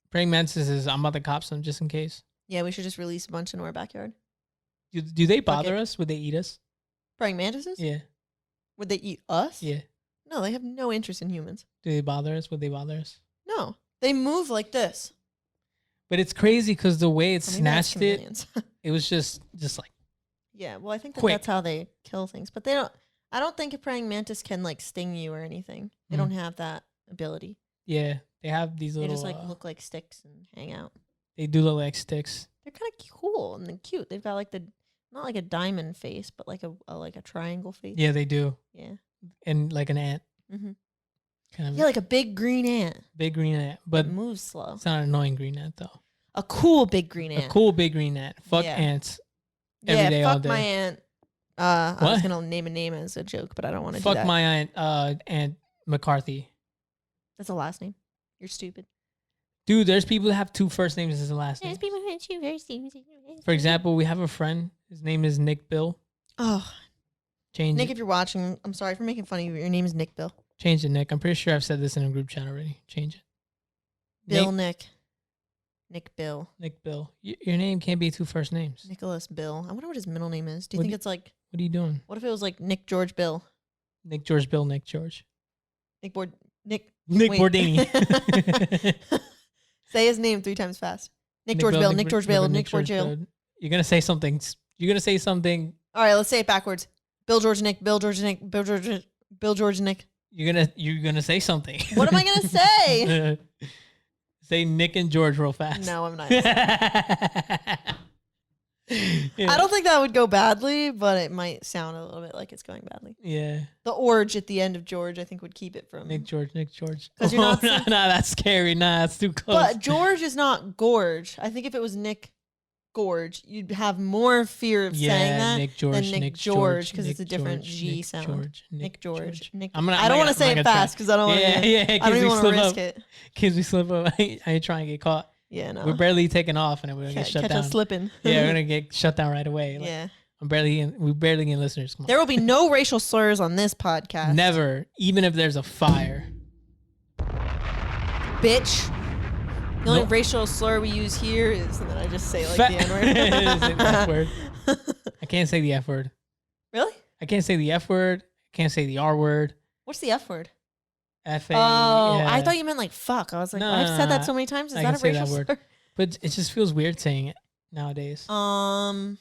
praying mantises, I'm about to cop some just in case. Yeah, we should just release a bunch into our backyard. Do they bother us? Would they eat us? Praying mantises? Yeah. Would they eat us? Yeah. No, they have no interest in humans. Do they bother us? Would they bother us? No. They move like this. But it's crazy because the way it snatched it, it was just like. Yeah, well, I think quick. That's how they kill things. But I don't think a praying mantis can like sting you or anything. They don't have that ability. Yeah, they have these little. They just like look like sticks and hang out. They do look like sticks. They're kind of cool and they're cute. They've got like not like a diamond face, but like a triangle face. Yeah, they do. Yeah. And like an ant. Mm-hmm. Kind of. Yeah, like a big green ant. Big green ant, but it moves slow. It's not an annoying green ant though. A cool big green ant. A cool big green ant. Fuck ants. Every day, all day. Fuck my aunt. I was gonna name a name as a joke, but I don't want to do that. Fuck my aunt, Aunt McCarthy. That's a last name. You're stupid. Dude, there's people that have two first names as a last name. There's people who have two first names. For example, we have a friend. His name is Nick Bill. Oh. Change Nick, it. if you're watching, I'm sorry for making fun of you. Your name is Nick Bill. Change it, Nick. I'm pretty sure I've said this in a group chat already. Change it. Bill Nick. Nick Bill. Nick Bill. Your name can't be two first names. Nicholas Bill. I wonder what his middle name is. Do you think it's like... What are you doing? What if it was like Nick George Bill? Nick George Bill, Nick George. Nick Bordini. Say his name 3 times fast. Nick George Bill, Nick George Bill, Nick George Bill. You're going to say something. All right, let's say it backwards. Bill George Nick, Bill George Nick, Bill George Nick. You're gonna say something. What am I gonna say? Say Nick and George real fast. No, I'm not. I don't think that would go badly, but it might sound a little bit like it's going badly. Yeah. The orge at the end of George, I think, would keep it from Nick George. Because you're not. No, that's scary. Nah, that's too close. But George is not Gorge. I think if it was Nick Gorge, you'd have more fear of saying that Nick George, than Nick George because it's a different G sound. Nick George. Nick. I don't want to say it fast because I don't want to. I don't even want to risk it. Kids, we slip up. I ain't trying to get caught. Yeah, no. We're barely taking off, and we're gonna get shut catch down. us slipping. Yeah, we're gonna get shut down right away. Like, Yeah. we barely getting listeners. Come on. There will be no racial slurs on this podcast. Never, even if there's a fire. Bitch. The only racial slur we use here is that I just say like the F word. I can't say the F word. Really? I can't say the F word. I can't say the R word. What's the F word? F-A. Oh, yeah. I thought you meant like fuck. I was like, No, I've said that so many times. Is I that can a say racial that word. slur? But it just feels weird saying it nowadays. The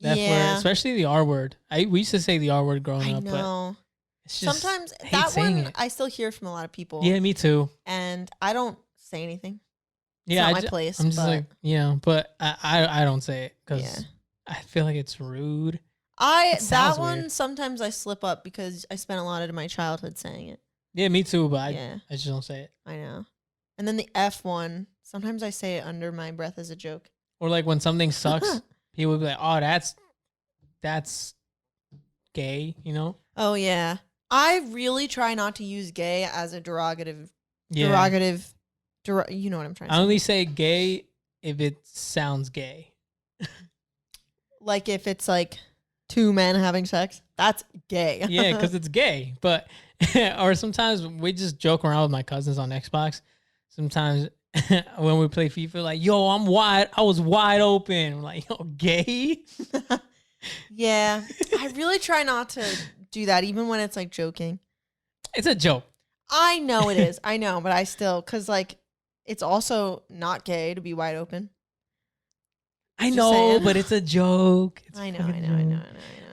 The F word, especially the R word. We used to say the R word growing I up, but know. it's just, Sometimes I hate that saying one it. I still hear from a lot of people. Yeah, me too. And I don't say anything. It's Yeah, not my place. I'm just but like, but I don't say it because yeah. I feel like it's rude. That one weird. sometimes I slip up because I spent a lot of my childhood saying it. Yeah, me too, but Yeah. I just don't say it. I know. And then the F one, sometimes I say it under my breath as a joke. Or like when something sucks, people will be like, "Oh, that's gay," you know? Oh yeah. I really try not to use gay as a derogative. Yeah. You know what I'm trying to I say. only say gay if it sounds gay. Like if it's like two men having sex, that's gay. Yeah, because it's gay. But or sometimes we just joke around with my cousins on Xbox. Sometimes when we play FIFA, like, yo, I was wide open. I'm like, yo, gay? Yeah. I really try not to do that, even when it's like joking. It's a joke. I know it is. I know, but I still, because like, it's also not gay to be wide open. I know, but it's a joke. I know.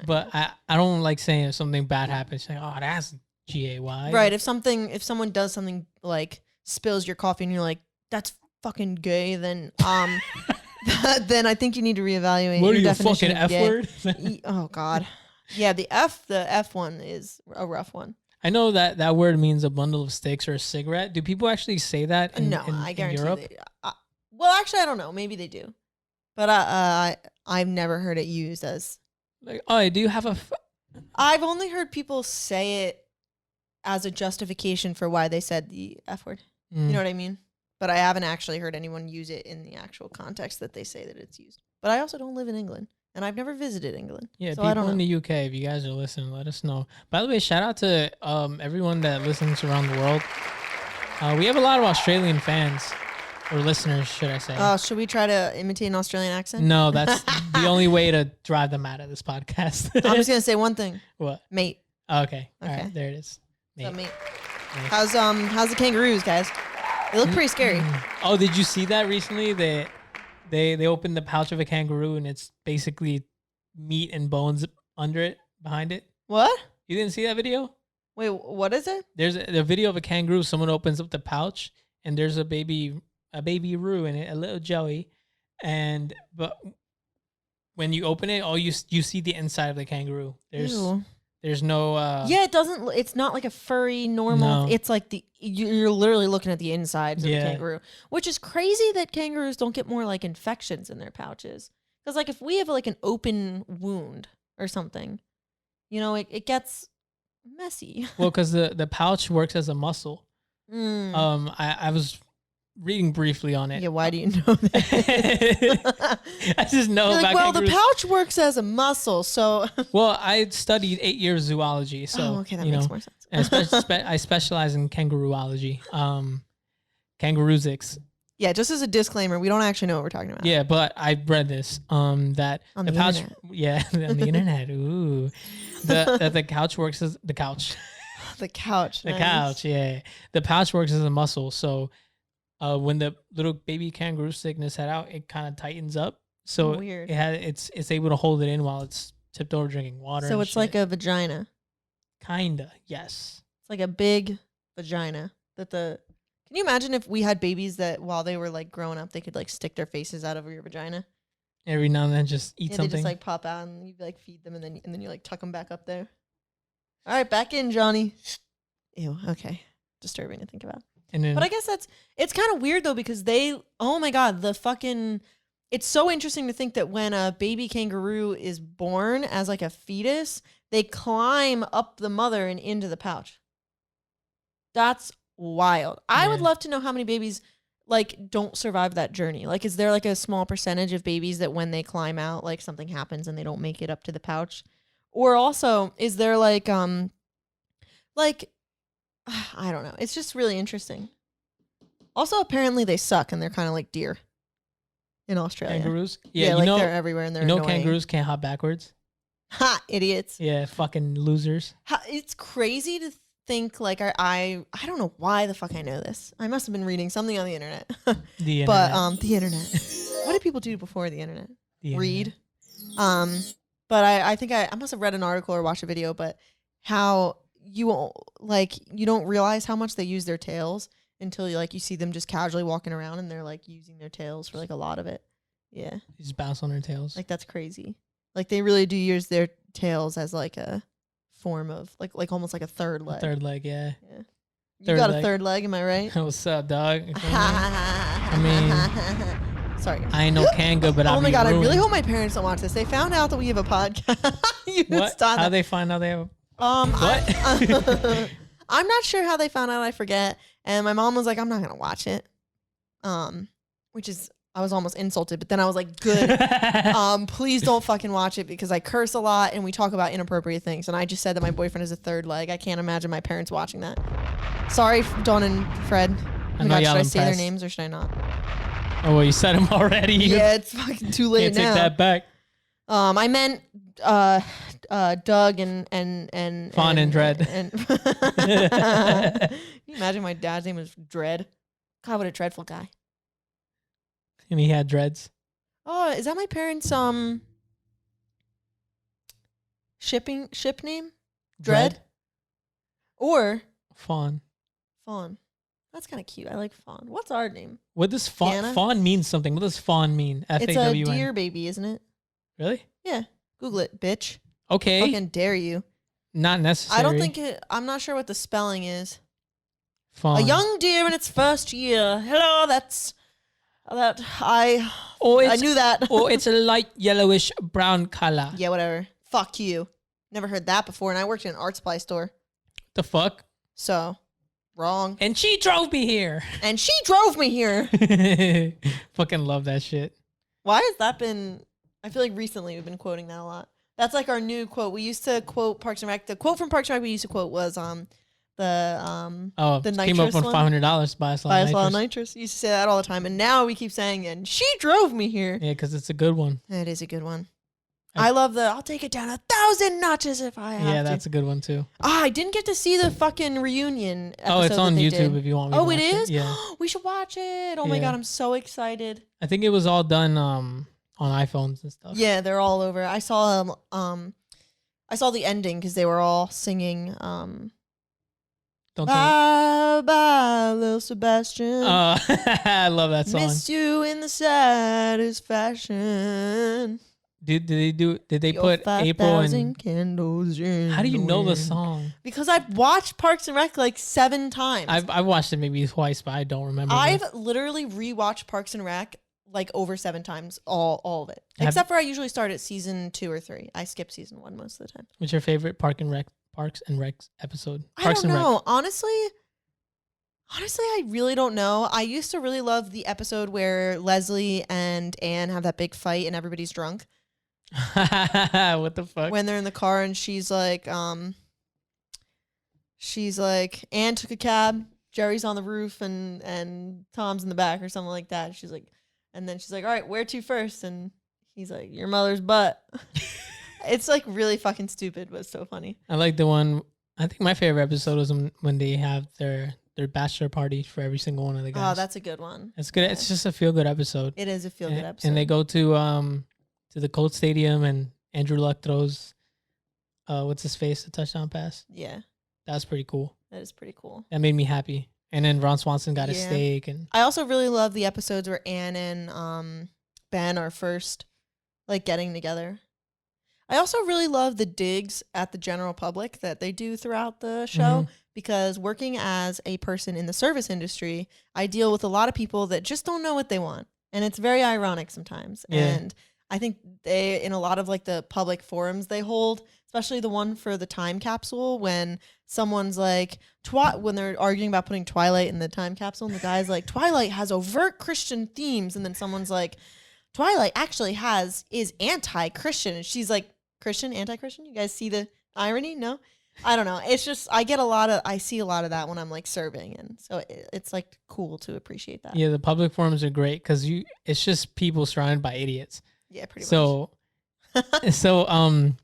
But I don't like saying if something bad happens, saying, oh, that's gay. Right. If someone does something like spills your coffee and you're like, that's fucking gay, then then I think you need to reevaluate. What are your you, definition fucking of F gay. word? Oh God. Yeah, the F one is a rough one. I know that word means a bundle of sticks or a cigarette. Do people actually say that in, No, in, I in guarantee Europe? well, actually, I don't know. Maybe they do. But I've never heard it used as... Like, oh, do you have a... I've only heard people say it as a justification for why they said the F word. You know what I mean? But I haven't actually heard anyone use it in the actual context that they say that it's used. But I also don't live in England. And I've never visited England. Yeah, so I don't people know. in the UK, if you guys are listening, let us know. By the way, shout out to everyone that listens around the world. We have a lot of Australian fans, or listeners, should I say. Should we try to imitate an Australian accent? No, that's the only way to drive them out of this podcast. I'm just going to say one thing. What? Mate. Okay. All right, there it is. Mate. What's up, mate? How's the kangaroos, guys? They look pretty scary. Oh, did you see that recently? They opened the pouch of a kangaroo and it's basically meat and bones under it, behind it. What? You didn't see that video? Wait, what is it? There's a video of a kangaroo. Someone opens up the pouch and there's a baby roo in it, a little Joey. But when you open it, you see the inside of the kangaroo. There's no yeah, it's not like a furry normal. No. It's like you're literally looking at the insides of the kangaroo, which is crazy that kangaroos don't get more like infections in their pouches. Because like if we have like an open wound or something, you know, it gets messy. Well, because the pouch works as a muscle. I was reading briefly on it. Yeah, why do you know that? I just know You're about well, kangaroos. the pouch works as a muscle, so... Well, I studied 8 years zoology, so okay, that makes more sense. and I specialize in kangarooology, kangaroozics. Yeah, just as a disclaimer, we don't actually know what we're talking about. Yeah, but I read this that on the the pouch, internet. yeah, on the internet. Ooh, that the couch works as the couch. The couch. The nice. couch, yeah. The pouch works as a muscle, so when the little baby kangaroo sickness head out, it kind of tightens up. So weird. It's able to hold it in while it's tipped over drinking water. So and it's like a vagina. Kinda, yes. It's like a big vagina Can you imagine if we had babies that while they were like growing up, they could like stick their faces out of your vagina? Every now and then just eat something. They just like pop out and you like feed them and then you like tuck them back up there. All right, back in, Johnny. Ew, okay. Disturbing to think about. And then, but I guess it's kind of weird though because oh my God, it's so interesting to think that when a baby kangaroo is born as like a fetus, they climb up the mother and into the pouch. That's wild. I would love to know how many babies like don't survive that journey? Like, is there like a small percentage of babies that when they climb out, like something happens and they don't make it up to the pouch? Or also, is there like I don't know. It's just really interesting. Also, apparently they suck and they're kind of like deer in Australia. Kangaroos? Yeah, like they're everywhere and they're annoying. Kangaroos can't hop backwards? Ha, idiots. Yeah, fucking losers. It's crazy to think like I don't know why the fuck I know this. I must have been reading something on the internet. The internet. But the internet. What did people do before the internet? Read. But I think I must have read an article or watched a video, but how you don't realize how much they use their tails until you see them just casually walking around and they're like using their tails for like a lot of it. Yeah. They just bounce on their tails. Like that's crazy. Like they really do use their tails as like a form of like almost like a third leg. Third leg, yeah. Yeah. You got a third leg, am I right? What's up, dog? I mean, sorry. I ain't no Kanga, but oh my god, ruined. I really hope my parents don't watch this. They found out that we have a podcast. What? How they find out they have? What? I'm not sure how they found out. I forget. And my mom was like, "I'm not gonna watch it," which is I was almost insulted, but then I was like, "Good, please don't fucking watch it because I curse a lot and we talk about inappropriate things." And I just said that my boyfriend is a third leg. I can't imagine my parents watching that. Sorry, Dawn and Fred. Oh my God, should I say their names or should I not? Oh, well, you said them already. Yeah, it's fucking too late now. Can't take that back. I meant Doug and Fawn and Dread. Can you imagine my dad's name was Dread? God, what a dreadful guy. And he had dreads. Oh, is that my parents' ship name? Dread? Or Fawn. Fawn. That's kind of cute. I like Fawn. What's our name? What does Fawn? Fawn mean something. What does Fawn mean? It's a deer baby, isn't it? Really? Yeah. Google it, bitch. Okay. Fucking dare you. Not necessary. I don't think it. I'm not sure what the spelling is. Fawn. A young deer in its first year. Hello, I knew that. Or it's a light yellowish brown color. Yeah, whatever. Fuck you. Never heard that before, and I worked in an art supply store. The fuck? So, wrong. And she drove me here. Fucking love that shit. Why has that been? I feel like recently we've been quoting that a lot. That's like our new quote. We used to quote Parks and Rec. The quote from Parks and Rec we used to quote was the nitrous came up on $500 buy us a lot of nitrous. You used to say that all the time, and now we keep saying, and she drove me here. Yeah, because it's a good one. It is a good one. I love I'll take it down 1,000 notches if I have to. Yeah, that's a good one too. I didn't get to see the fucking reunion episode. Oh, it's on YouTube if you want me to watch it is? Yeah. We should watch it. Oh my God, I'm so excited. I think it was all done on iPhones and stuff. Yeah, they're all over. I saw the ending because they were all singing Bye bye, little Sebastian. I love that song. Miss you in the saddest fashion. Did they put April and candles? How do you know the song? Because I've watched Parks and Rec like 7 times. I've watched it maybe twice, but I don't remember. I've literally rewatched Parks and Rec like over 7 times, all of it. Except for I usually start at season 2 or 3. I skip season 1 most of the time. What's your favorite Parks and Rec episode? I don't know. Honestly, I really don't know. I used to really love the episode where Leslie and Anne have that big fight and everybody's drunk. What the fuck? When they're in the car and she's like, Anne took a cab, Jerry's on the roof and Tom's in the back or something like that. She's like, all right, where to first? And he's like, your mother's butt. It's like really fucking stupid, but it's so funny. I like the one. I think my favorite episode was when they have their bachelor party for every single one of the guys. Oh, that's a good one. It's good. Yeah. It's just a feel good episode. It is a feel good episode. And they go to the Colts Stadium and Andrew Luck throws what's his face, a touchdown pass. Yeah, that's pretty cool. That is pretty cool. That made me happy. And then Ron Swanson got a steak. And I also really love the episodes where Anne and Ben are first like getting together. I also really love the digs at the general public that they do throughout the show because working as a person in the service industry, I deal with a lot of people that just don't know what they want. And it's very ironic sometimes. Yeah. And I think in a lot of like the public forums they hold, especially the one for the time capsule when someone's like, when they're arguing about putting Twilight in the time capsule, and the guy's like, Twilight has overt Christian themes, and then someone's like, Twilight actually is anti-Christian, and she's like, Christian, anti-Christian? You guys see the irony? No? I don't know. It's just, I see a lot of that when I'm like serving, and so it's like cool to appreciate that. Yeah, the public forums are great because it's just people surrounded by idiots. Yeah, pretty much. So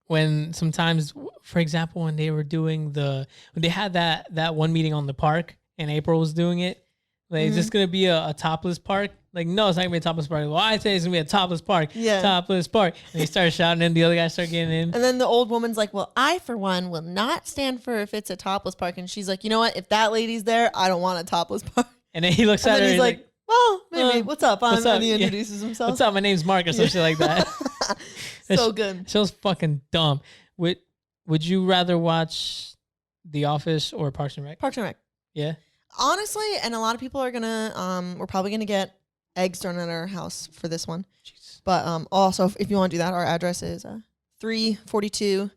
when sometimes, for example, when they were doing when they had that one meeting on the park and April was doing it, like, is this going to be a topless park? Like, no, it's not going to be a topless park. Well, I say it's going to be a topless park. Yeah. Topless park. And they started shouting and the other guys start getting in. And then the old woman's like, well, I, for one, will not stand for if it's a topless park. And she's like, you know what? If that lady's there, I don't want a topless park. And then he looks at her and he's like, well, maybe. What's up? What's up? And he introduces himself. What's up? My name's Mark or some shit like that. So good. Show's fucking dumb. Would you rather watch The Office or Parks and Rec? Parks and Rec. Yeah. Honestly, and a lot of people are gonna we're probably gonna get eggs thrown at our house for this one. Jeez. But also, if you want to do that, our address is 342.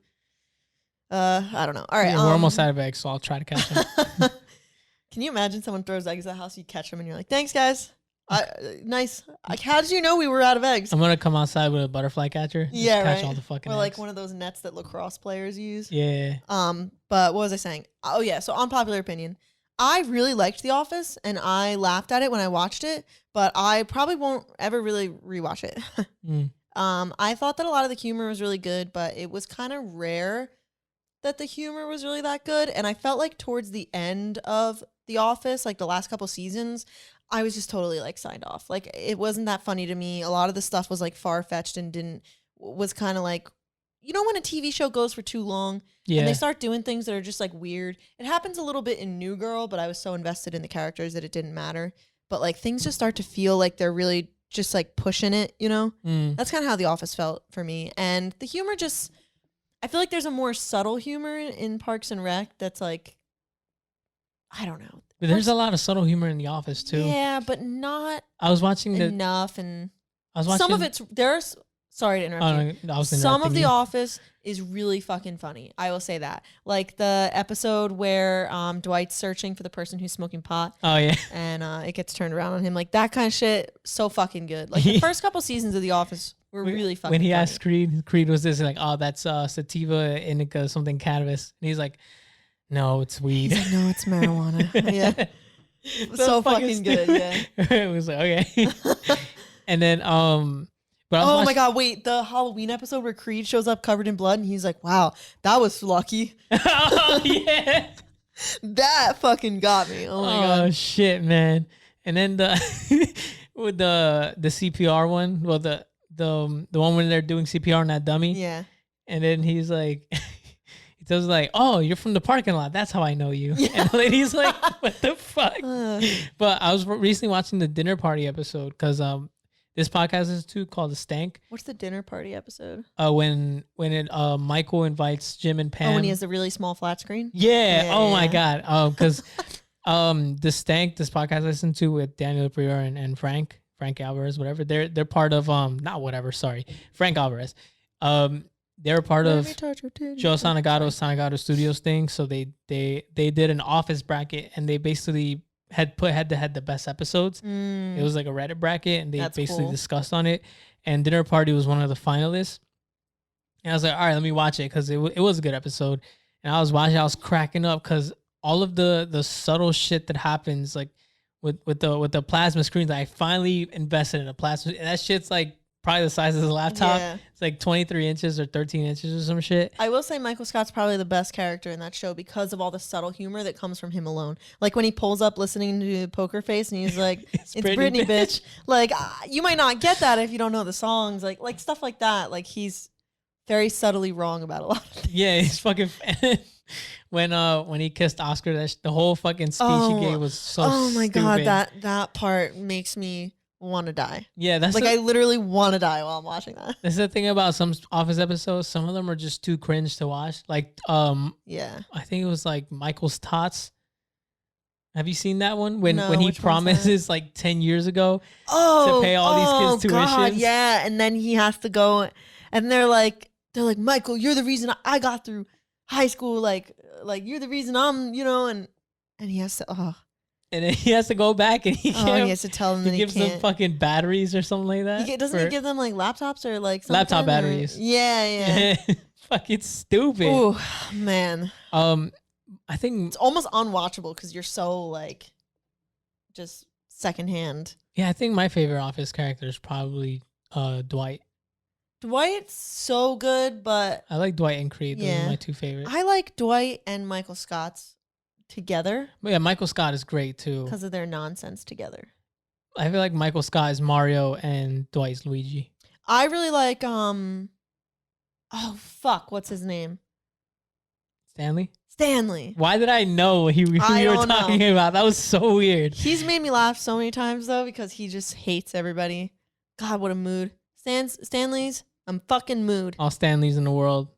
I don't know. All right, Yeah, we're almost out of eggs, so I'll try to catch them. Can you imagine someone throws eggs at the house, you catch them, and you're like, "Thanks, guys. Nice. Like, how did you know we were out of eggs?" I'm gonna come outside with a butterfly catcher. Just catch all the fucking or eggs. like one of those nets that lacrosse players use. Yeah. But what was I saying? Oh yeah. So unpopular opinion. I really liked The Office, and I laughed at it when I watched it, but I probably won't ever really rewatch it. I thought that a lot of the humor was really good, but it was kind of rare that the humor was really that good. And I felt like towards the end of The Office, like the last couple seasons, I was just totally like signed off. Like it wasn't that funny to me. A lot of the stuff was like far-fetched and was kind of like, you know, when a TV show goes for too long and they start doing things that are just like weird. It happens a little bit in New Girl, but I was so invested in the characters that it didn't matter. But like things just start to feel like they're really just like pushing it, you know? That's kind of how The Office felt for me. And the humor just, I feel like there's a more subtle humor in Parks and Rec that's like, I don't know. But there's a lot of subtle humor in The Office too. Yeah, but not I was watching enough. And I was watching some of it's, there's, sorry to interrupt you. Some of The Office is really fucking funny. I will say that. Like the episode where Dwight's searching for the person who's smoking pot. Oh yeah. And it gets turned around on him. Like that kind of shit, so fucking good. Like the first couple seasons of The Office were really fucking When he funny. asked Creed was this like, oh, that's sativa, indica, something cannabis. And he's like, no, it's weed. He's like, no, it's marijuana. Yeah. So fucking good, yeah. It was like, okay. And then but oh my god, wait, the Halloween episode where Creed shows up covered in blood and he's like, wow, that was lucky. Oh yeah. That fucking got me. Oh my god. Oh shit, man. And then with the CPR one, well the one when they're doing CPR on that dummy. Yeah. And then he's like he does like, oh, you're from the parking lot. That's how I know you. Yeah. And the lady's like, what the fuck? But I was recently watching the dinner party episode because this podcast is too called The Stank. What's the dinner party episode? When Michael invites Jim and Pam. Oh, when he has the really small flat screen? Yeah. Oh my god. Because The Stank, this podcast I listened to with Daniel Prior and Frank Alvarez, whatever. They're part of Frank Alvarez. They're part of Joe Sanagato's Sanagato Studios thing. So they did an office bracket and they basically had put head to head the best episodes. It was like a Reddit bracket and they basically discussed on it. And Dinner Party was one of the finalists. And I was like, all right, let me watch it because it was a good episode. And I was watching, I was cracking up because all of the subtle shit that happens, like with the plasma screens, I finally invested in a plasma. And that shit's like probably the size of the laptop. Yeah. It's like 23 inches or 13 inches or some shit. I will say Michael Scott's probably the best character in that show because of all the subtle humor that comes from him alone. Like when he pulls up listening to Poker Face and he's like, it's Britney, bitch. Like you might not get that if you don't know the songs. Like stuff like that. Like he's very subtly wrong about a lot of things. Yeah, he's fucking... when he kissed Oscar, the whole fucking speech he gave was so stupid. Oh my god, that part makes me want to die. Yeah, that's like I literally want to die while I'm watching that. That's the thing about some Office episodes. Some of them are just too cringe to watch. Like yeah, I think it was like Michael's Tots. Have you seen that one when No, he promises like 10 years ago to pay all these kids tuition? God, yeah, and then he has to go, and they're like, they're like, Michael, you're the reason I got through high school. Like you're the reason I'm, and he has to, And then he has to go back and he has to tell them that he gives them fucking batteries or something like that. Doesn't he give them like laptops or like something? Laptop batteries. Yeah. Fucking stupid. Oh man. I think it's almost unwatchable because you're so like just secondhand. Yeah, I think my favorite Office character is probably Dwight. Dwight's so good, but I like Dwight and Creed. Those are my two favorites. I like Dwight and Michael Scott's together. But yeah, Michael Scott is great too because of their nonsense together. I feel like Michael Scott is Mario and Dwight's Luigi. I really like what's his name? Stanley. Why did I know who you were talking about? That was so weird. He's made me laugh so many times though because he just hates everybody. God, what a mood. Stanley's I'm fucking mood. All Stanleys in the world.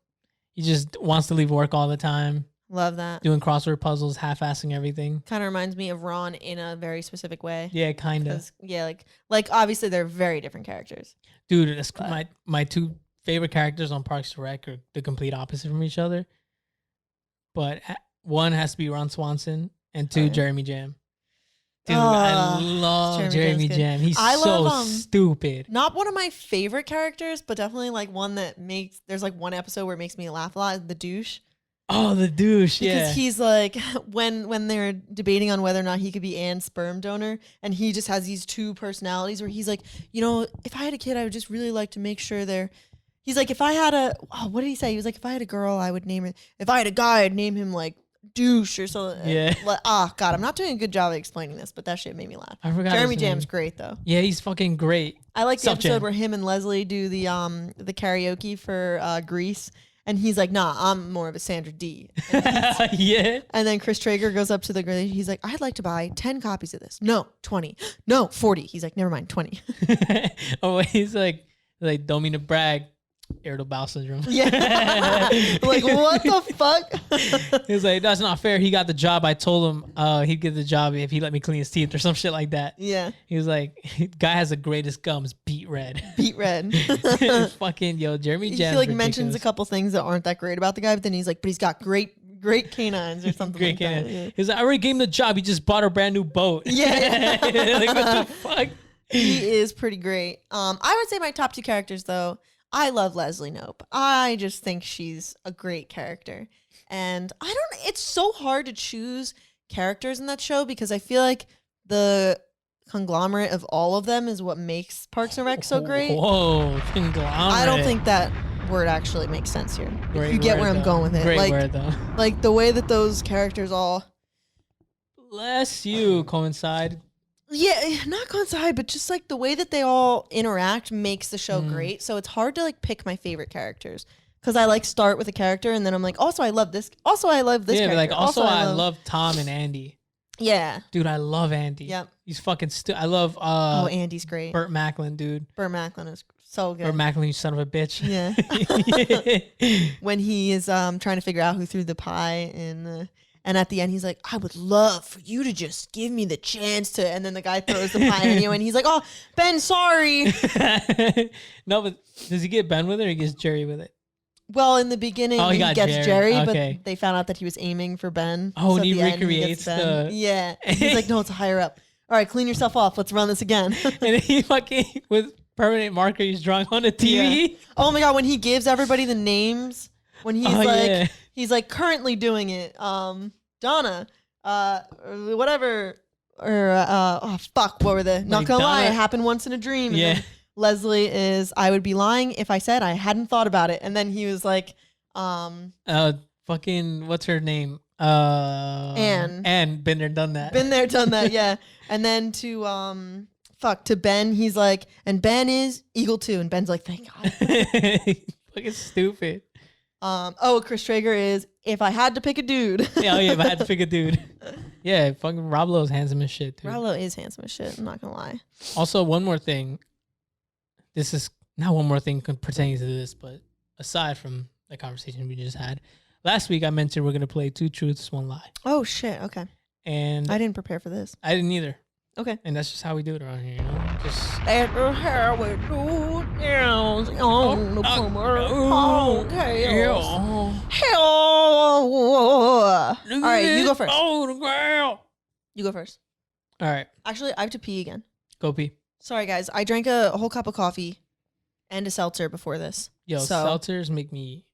He just wants to leave work all the time. Love that. Doing crossword puzzles, half-assing everything. Kind of reminds me of Ron in a very specific way. Yeah, kind of. Yeah, like obviously they're very different characters. Dude, that's my two favorite characters on Parks and Rec are the complete opposite from each other. But one has to be Ron Swanson, and two, Jeremy Jam. Dude, I love Jeremy Jam. He's so stupid. Not one of my favorite characters, but definitely like one that there's like one episode where it makes me laugh a lot, the douche. Oh, the douche, yeah. Because he's like, when they're debating on whether or not he could be Anne's sperm donor, and he just has these two personalities where he's like, if I had a kid, I would just really like to make sure he's like, if I had what did he say? He was like, if I had a girl, I would name it, if I had a guy, I'd name him like douche or something. Yeah. God, I'm not doing a good job of explaining this, but that shit made me laugh. I forgot Jeremy Jam's great though. Yeah, he's fucking great. I like the episode where him and Leslie do the karaoke for Grease. And he's like, nah, I'm more of a Sandra D. Yeah. And then Chris Traeger goes up to the girl. He's like, I'd like to buy 10 copies of this. No, 20. No, 40. He's like, never mind, 20. Oh, he's like, don't mean to brag. Irritable bowel syndrome. Yeah. Like, what the fuck? He's like, that's not fair. He got the job. I told him he'd get the job if he let me clean his teeth or some shit like that. Yeah. He was like, guy has the greatest gums, beet red. Beet red. Fucking, Jeremy Jam. He like mentions a couple things that aren't that great about the guy, but then he's like, but he's got great canines or something like that. Yeah. He's like, I already gave him the job. He just bought a brand new boat. Yeah. Like, what the fuck? He is pretty great. I would say my top two characters though, I love Leslie Knope. I just think she's a great character. And it's so hard to choose characters in that show because I feel like the conglomerate of all of them is what makes Parks and Rec so great. Whoa, conglomerate. I don't think that word actually makes sense here. Great you get word, where I'm going with it. Great word though. Like the way that those characters all bless you coincide. Yeah, not coincide, but just like the way that they all interact makes the show great. So it's hard to like pick my favorite characters because I like start with a character and then I'm like, also I love this. Also I love this. Yeah, character. but like also I love Tom and Andy. Yeah, dude, I love Andy. Yep, he's fucking. I love. Andy's great. Burt Macklin, dude. Burt Macklin is so good. Burt Macklin, you son of a bitch. Yeah. When he is trying to figure out who threw the pie and at the end, he's like, I would love for you to just give me the chance to. And then the guy throws the pie at you, and he's like, oh, Ben, sorry. No, but does he get Ben with it or he gets Jerry with it? Well, in the beginning, he gets Jerry, okay. But they found out that he was aiming for Ben. Oh, so and he recreates the... Yeah. He's like, no, it's higher up. All right, clean yourself off. Let's run this again. And he fucking, with permanent marker, he's drawing on the TV. Yeah. Oh, my God, when he gives everybody the names, when he's he's like currently doing it. Donna, or whatever, or what were the? Like not gonna lie, it happened once in a dream. And yeah. Leslie is. I would be lying if I said I hadn't thought about it. And then he was like, fucking, what's her name? Anne. Been there, done that. Been there, done that. Yeah. And then to Ben, he's like, and Ben is Eagle 2, and Ben's like, thank God. Fucking stupid. Chris Traeger is if I had to pick a dude. Yeah, if I had to pick a dude. Yeah, fucking Rob Lowe's handsome as shit, dude. Rob Lowe is handsome as shit, I'm not gonna lie. Also, one more thing. This is not one more thing pertaining to this, but aside from the conversation we just had. Last week I mentioned we're gonna play 2 truths, 1 lie. Oh shit, okay. And I didn't prepare for this. I didn't either. Okay. And that's just how we do it around here, you know? Just That's how we do it on the podcast. Hell. All right, you go first. Oh, the girl. You go first. All right. Actually, I have to pee again. Go pee. Sorry, guys. I drank a whole cup of coffee and a seltzer before this. Yo, seltzers make me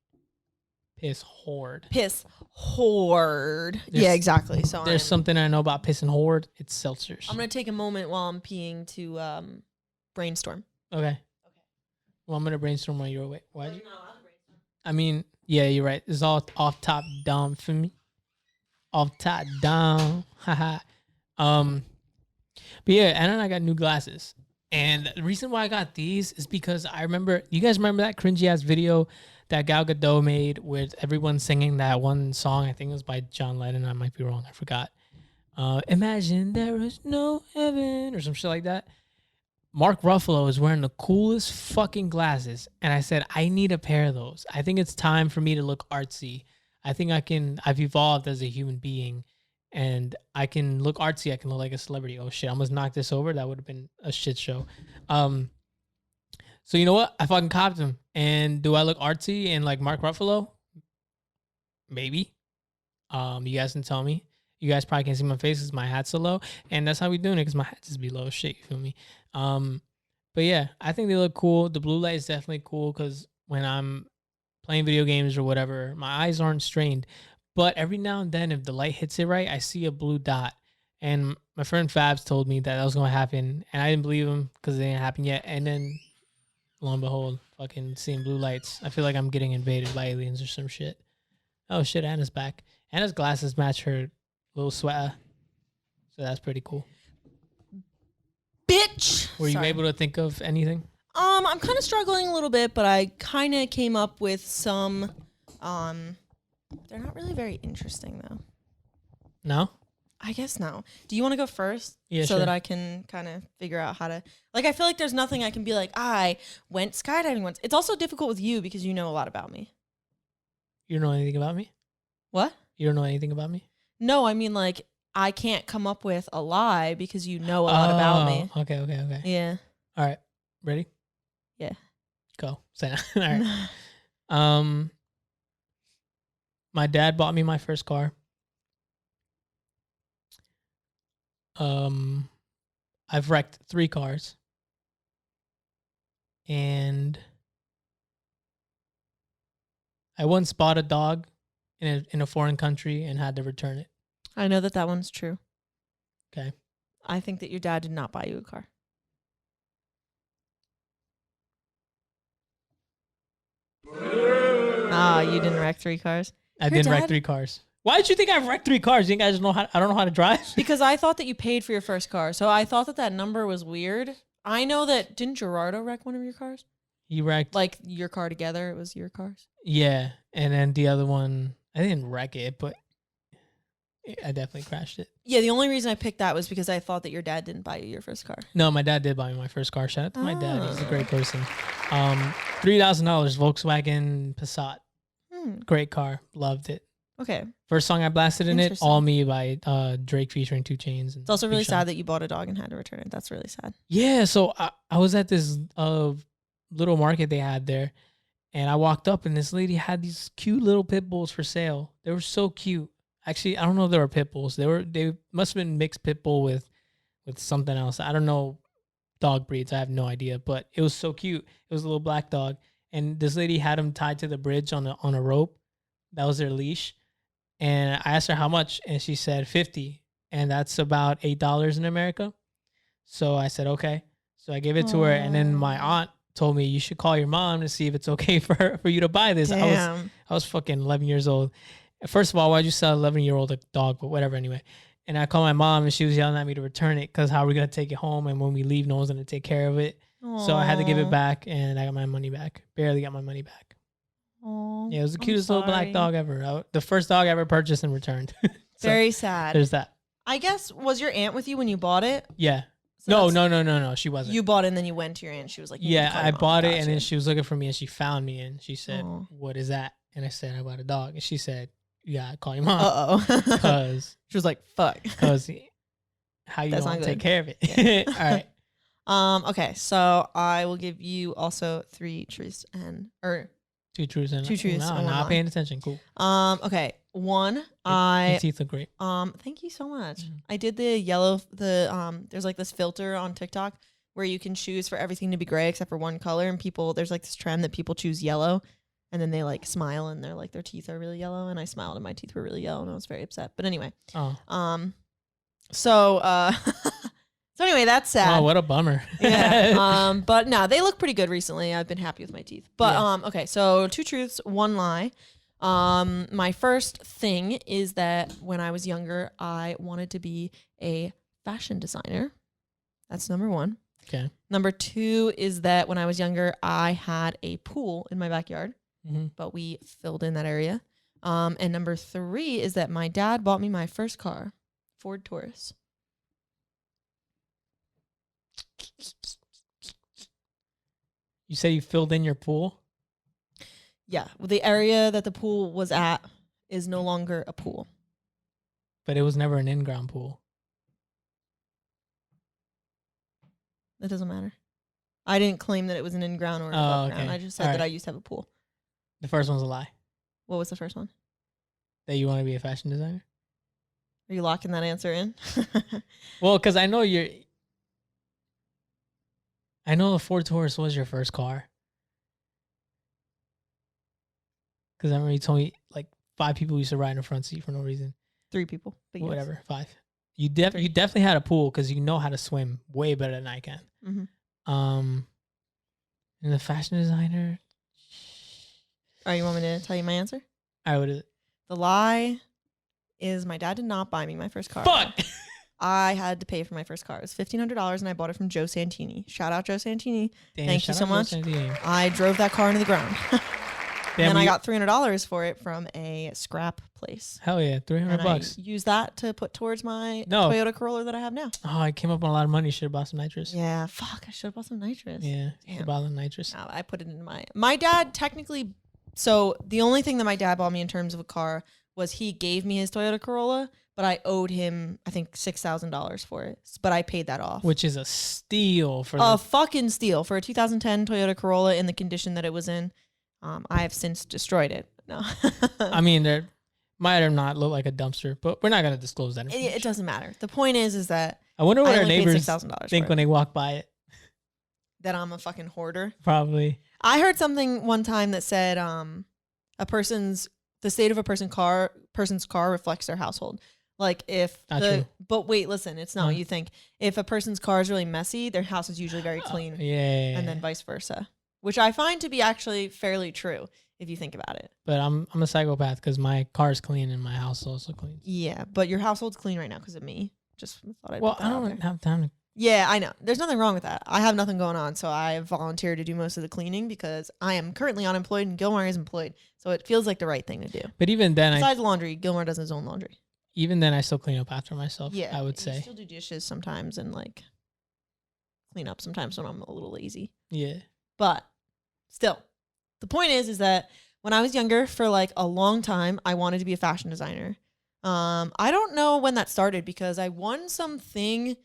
piss hard. Piss hard. Yeah, exactly. So there's something I know about pissing hard. It's seltzers. I'm going to take a moment while I'm peeing to brainstorm. Okay. Well, I'm going to brainstorm while you're away. Why? I mean, yeah, you're right. It's all off top down for me. Off top down. Haha. But yeah, Anna and I got new glasses. And the reason why I got these is because I remember, you guys remember that cringy ass video that Gal Gadot made with everyone singing that one song? I think it was by John Lennon. I might be wrong. I forgot. Imagine there is no heaven or some shit like that. Mark Ruffalo is wearing the coolest fucking glasses. And I said, I need a pair of those. I think it's time for me to look artsy. I think I've evolved as a human being. And I can look artsy. I can look like a celebrity. Oh shit! I almost knocked this over. That would have been a shit show. So you know what? I fucking copped them. And do I look artsy and like Mark Ruffalo? Maybe. You guys can tell me. You guys probably can't see my face because my hat's so low, and that's how we doing it because my hat just be low as shit. You feel me? But yeah, I think they look cool. The blue light is definitely cool because when I'm playing video games or whatever, my eyes aren't strained. But every now and then, if the light hits it right, I see a blue dot. And my friend Fabs told me that was going to happen. And I didn't believe him because it didn't happen yet. And then, lo and behold, fucking seeing blue lights. I feel like I'm getting invaded by aliens or some shit. Oh shit, Anna's back. Anna's glasses match her little sweater. So that's pretty cool. Bitch! Were you able to think of anything? I'm kind of struggling a little bit, but I kind of came up with some... They're not really very interesting, though. No? I guess no. Do you want to go first? Yeah, so sure. that I can kind of figure out how to... Like, I feel like there's nothing I can be like, I went skydiving once. It's also difficult with you because you know a lot about me. You don't know anything about me? What? You don't know anything about me? No, I mean, like, I can't come up with a lie because you know a lot about me. Okay. Yeah. All right. Ready? Yeah. Go. Say it. All right. My dad bought me my first car. I've wrecked 3 cars. And I once bought a dog in a foreign country and had to return it. I know that one's true. Okay. I think that your dad did not buy you a car. You didn't wreck 3 cars? I didn't wreck 3 cars. Why did you think I've wrecked 3 cars? You think I don't know how to drive? Because I thought that you paid for your first car. So I thought that number was weird. I know that, didn't Gerardo wreck one of your cars? He wrecked. Like your car together, it was your cars? Yeah. And then the other one, I didn't wreck it, but I definitely crashed it. Yeah, the only reason I picked that was because I thought that your dad didn't buy you your first car. No, my dad did buy me my first car. Shout out to my dad. He's a great person. $3,000 Volkswagen Passat. Great car. Loved it. Okay. First song I blasted in it, All Me by Drake featuring 2 Chainz. It's also really sad that you bought a dog and had to return it. That's really sad. Yeah, so I was at this little market they had there, and I walked up and this lady had these cute little pit bulls for sale. They were so cute. Actually, I don't know if they were pit bulls. They must have been mixed pit bull with something else. I don't know dog breeds. I have no idea, but it was so cute. It was a little black dog, and this lady had him tied to the bridge on a rope. That was their leash. And I asked her how much, and she said 50, and that's about $8 in America. So I said, okay. So I gave it to her, and then my aunt told me, you should call your mom to see if it's okay for you to buy this. Damn. I was fucking 11 years old. First of all, why'd you sell 11-year-old a dog? But whatever, anyway. And I called my mom, and she was yelling at me to return it because how are we going to take it home? And when we leave, no one's going to take care of it. Aww. So I had to give it back, and I got my money back. Barely got my money back. Aww, yeah, it was the cutest little black dog ever. The first dog I ever purchased and returned. So, very sad. There's that. I guess, was your aunt with you when you bought it? Yeah. So No. She wasn't. You bought it and then you went to your aunt. She was like, yeah, I bought it and then she was looking for me and she found me and she said, what is that? And I said, I bought a dog. And she said, yeah, call your mom. Uh-oh. Because she was like, fuck. Because how you That's gonna not take good. care of it. Yeah. All right. Okay, so I will give you also 3 truths or 2 truths and 2 truths no, and 1 not lie. paying attention. Cool. Okay. One, Your teeth look great. thank you so much. Mhm. I did there's like this filter on TikTok where you can choose for everything to be gray except for one color, and there's like this trend that people choose yellow, and then they like smile and they're like their teeth are really yellow, and I smiled and my teeth were really yellow and I was very upset. But anyway, Oh. so so anyway, that's sad. Oh, what a bummer. Yeah. But no, they look pretty good recently. I've been happy with my teeth. But Yeah. okay, so 2 truths, 1 lie. My first thing is that when I was younger, I wanted to be a fashion designer. That's number 1. Okay. Number 2 is that when I was younger, I had a pool in my backyard, but we filled in that area. And number 3 is that my dad bought me my first car, Ford Taurus. You say you filled in your pool? Yeah, well, the area that the pool was at is no longer a pool. But it was never an in-ground pool. That doesn't matter. I didn't claim that it was an in-ground or an above ground. I just said that I used to have a pool. The first one's a lie. What was the first one? That you want to be a fashion designer? Are you locking that answer in? Well, because I know the Ford Taurus was your first car. Because I remember you told me like 5 people used to ride in the front seat for no reason. 3 people. But whatever, yes. 5. You definitely had a pool because you know how to swim way better than I can. And the fashion designer. All right, you want me to tell you my answer? I would. The lie is my dad did not buy me my first car. Fuck! I had to pay for my first car. It was $1,500 and I bought it from Joe Santini. Shout out Joe Santini. Damn, Thank you so much. I drove that car into the ground. And I got $300 for it from a scrap place. Hell yeah, $300. I used that to put towards my Toyota Corolla that I have now. Oh, I came up on a lot of money. Should have bought some nitrous. Yeah, fuck. I should have bought some nitrous. Yeah, should have bought some nitrous. No, I put it in my dad technically. So the only thing that my dad bought me in terms of a car was he gave me his Toyota Corolla, but I owed him I think $6,000 for it. But I paid that off, which is a steal for a fucking steal for a 2010 Toyota Corolla in the condition that it was in. I have since destroyed it. No, I mean, there might or not look like a dumpster, but we're not gonna disclose that information. It doesn't matter. The point is that I wonder what our neighbors $6,000 think when they walk by it. That I'm a fucking hoarder. Probably. I heard something one time that said the state of a person's car reflects their household. Like if but wait, listen, it's not what you think. If a person's car is really messy, their house is usually very clean. Yeah. And then vice versa. Which I find to be actually fairly true if you think about it. But I'm a psychopath because my car's clean and my house is also clean. Yeah, but your household's clean right now because of me. Just thought I'd I don't have time to. Yeah, I know. There's nothing wrong with that. I have nothing going on, so I volunteered to do most of the cleaning because I am currently unemployed and Gilmar is employed. So it feels like the right thing to do. But even then, besides laundry, Gilmar does his own laundry. Even then, I still clean up after myself. Yeah, I would say. I still do dishes sometimes and like clean up sometimes when I'm a little lazy. Yeah, but still, the point is that when I was younger, for like a long time, I wanted to be a fashion designer. I don't know when that started because I won something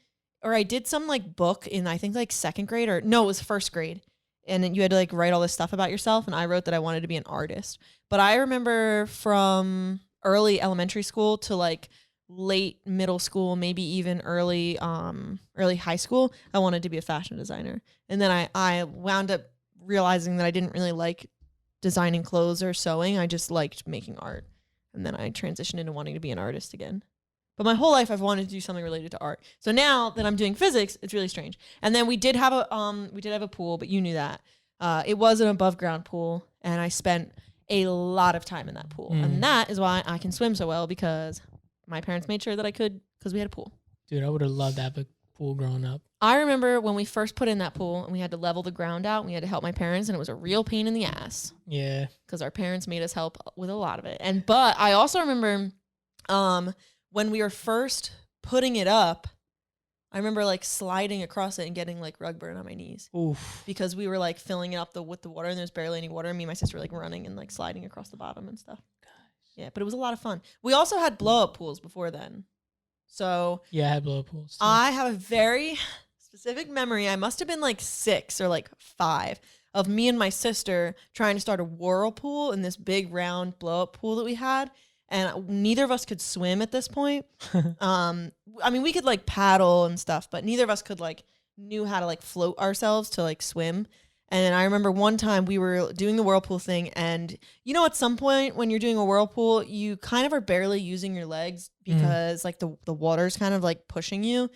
or I did some like book in I think like 2nd grade it was 1st grade. And then you had to like write all this stuff about yourself. And I wrote that I wanted to be an artist. But I remember from early elementary school to like late middle school, maybe even early high school, I wanted to be a fashion designer. And then I wound up realizing that I didn't really like designing clothes or sewing. I just liked making art. And then I transitioned into wanting to be an artist again. But my whole life I've wanted to do something related to art. So now that I'm doing physics, it's really strange. And then we did have a pool, but you knew that. It was an above ground pool and I spent a lot of time in that pool. And that is why I can swim so well because my parents made sure that I could because we had a pool. Dude, I would have loved to have a pool growing up. I remember when we first put in that pool and we had to level the ground out and we had to help my parents and it was a real pain in the ass. Yeah. Because our parents made us help with a lot of it. But I also remember when we were first putting it up, I remember like sliding across it and getting like rug burn on my knees. Oof. Because we were like filling it up with the water and there's barely any water. Me and my sister were like running and like sliding across the bottom and stuff. Gosh. Yeah, but it was a lot of fun. We also had blow up pools before then. So Yeah, I had blow up pools too. I have a very specific memory. I must have been like 6 or like 5 of me and my sister trying to start a whirlpool in this big round blow up pool that we had. And neither of us could swim at this point. I mean, we could like paddle and stuff, but neither of us could like knew how to like float ourselves to like swim. And I remember one time we were doing the whirlpool thing, and you know, at some point when you're doing a whirlpool, you kind of are barely using your legs because like the water's kind of like pushing you.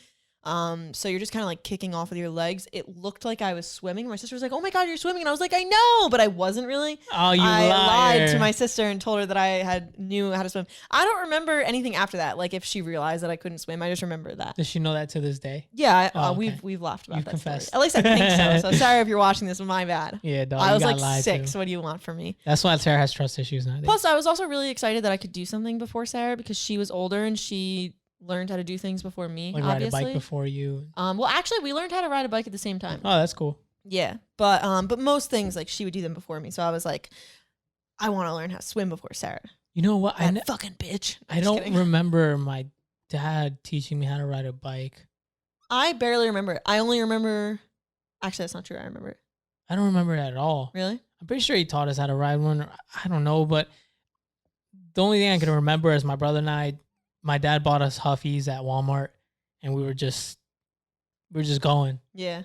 So you're just kind of like kicking off with your legs. It looked like I was swimming. My sister was like, "Oh my God, you're swimming." And I was like, "I know," but I wasn't really. Oh, you I liar. lied to my sister and told her that I knew how to swim. I don't remember anything after that. Like if she realized that I couldn't swim, I just remember that. Does she know that to this day? Yeah, Oh, okay. we've laughed about You've that. confessed. Story. At least I think so. So sorry if you're watching this. My bad. Yeah, dog. I you was got like lied 6. to. What do you want from me? That's why Sarah has trust issues nowadays. Plus, I was also really excited that I could do something before Sarah because she was older and she learned how to do things before me. like obviously. ride a bike before you. Well, actually, we learned how to ride a bike at the same time. Oh, that's cool. Yeah, but most things like she would do them before me. So I was like, I want to learn how to swim before Sarah. You know what? That fucking bitch. I don't remember my dad teaching me how to ride a bike. I barely remember it. I only remember. Actually, that's not true. I remember it. I don't remember it at all. Really? I'm pretty sure he taught us how to ride one. I don't know, but the only thing I can remember is my brother and I. My dad bought us Huffies at Walmart, and we were just going. Yeah.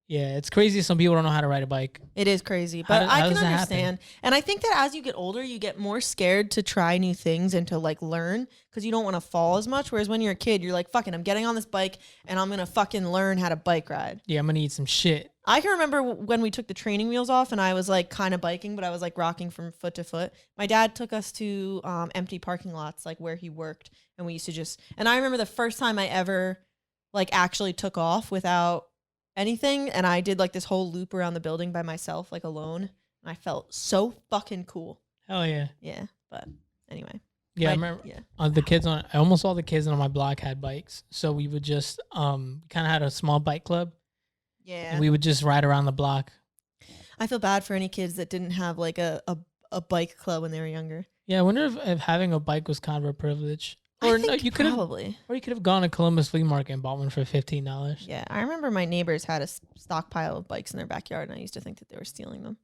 Yeah, it's crazy. Some people don't know how to ride a bike. It is crazy, but how I can does that understand. And I think that as you get older, you get more scared to try new things and to like learn because you don't want to fall as much. Whereas when you're a kid, you're like, fucking, I'm getting on this bike and I'm going to fucking learn how to bike ride. Yeah, I'm gonna eat some shit. I can remember when we took the training wheels off and I was like kind of biking, but I was like rocking from foot to foot. My dad took us to empty parking lots, like where he worked. And we used to and I remember the first time I ever like actually took off without anything. And I did like this whole loop around the building by myself, like alone. And I felt so fucking cool. Hell yeah. Yeah. But anyway. Yeah, I remember the kids almost all the kids on my block had bikes. So we would just, kind of had a small bike club. Yeah. And we would just ride around the block. I feel bad for any kids that didn't have like a bike club when they were younger. Yeah. I wonder if having a bike was kind of a privilege. Or Or no, you could have, probably. or you could have gone to Columbus Flea Market and bought one for $15. Yeah, I remember my neighbors had a stockpile of bikes in their backyard, and I used to think that they were stealing them.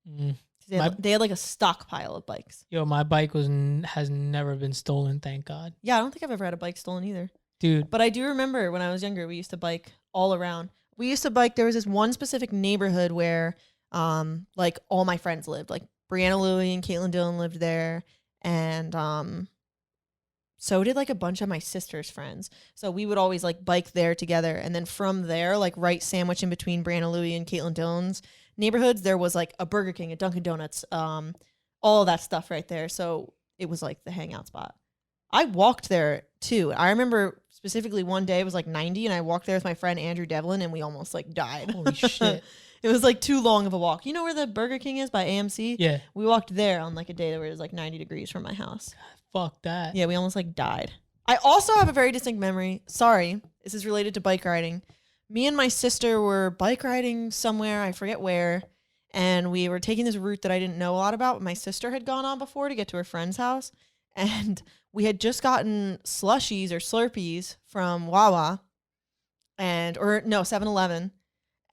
Mm. They had like a stockpile of bikes. Yo, my bike has never been stolen, thank God. Yeah, I don't think I've ever had a bike stolen either. Dude. But I do remember when I was younger, we used to bike all around. We used to bike. There was this one specific neighborhood where, like all my friends lived. Like Brianna Louie and Caitlin Dillon lived there, and so did like a bunch of my sister's friends. So we would always like bike there together. And then from there, like right sandwich in between Brianna Louie and Caitlin Dillon's neighborhoods, there was like a Burger King, a Dunkin' Donuts, all of that stuff right there. So it was like the hangout spot. I walked there too. I remember specifically one day it was like 90 and I walked there with my friend Andrew Devlin and we almost like died. Holy shit. It was like too long of a walk. You know where the Burger King is by AMC? Yeah. We walked there on like a day where it was like 90 degrees from my house. Fuck that. Yeah, we almost like died. I also have a very distinct memory. Sorry, this is related to bike riding. Me and my sister were bike riding somewhere, I forget where, and we were taking this route that I didn't know a lot about, but my sister had gone on before to get to her friend's house. And we had just gotten slushies or Slurpees from Wawa or 7-Eleven.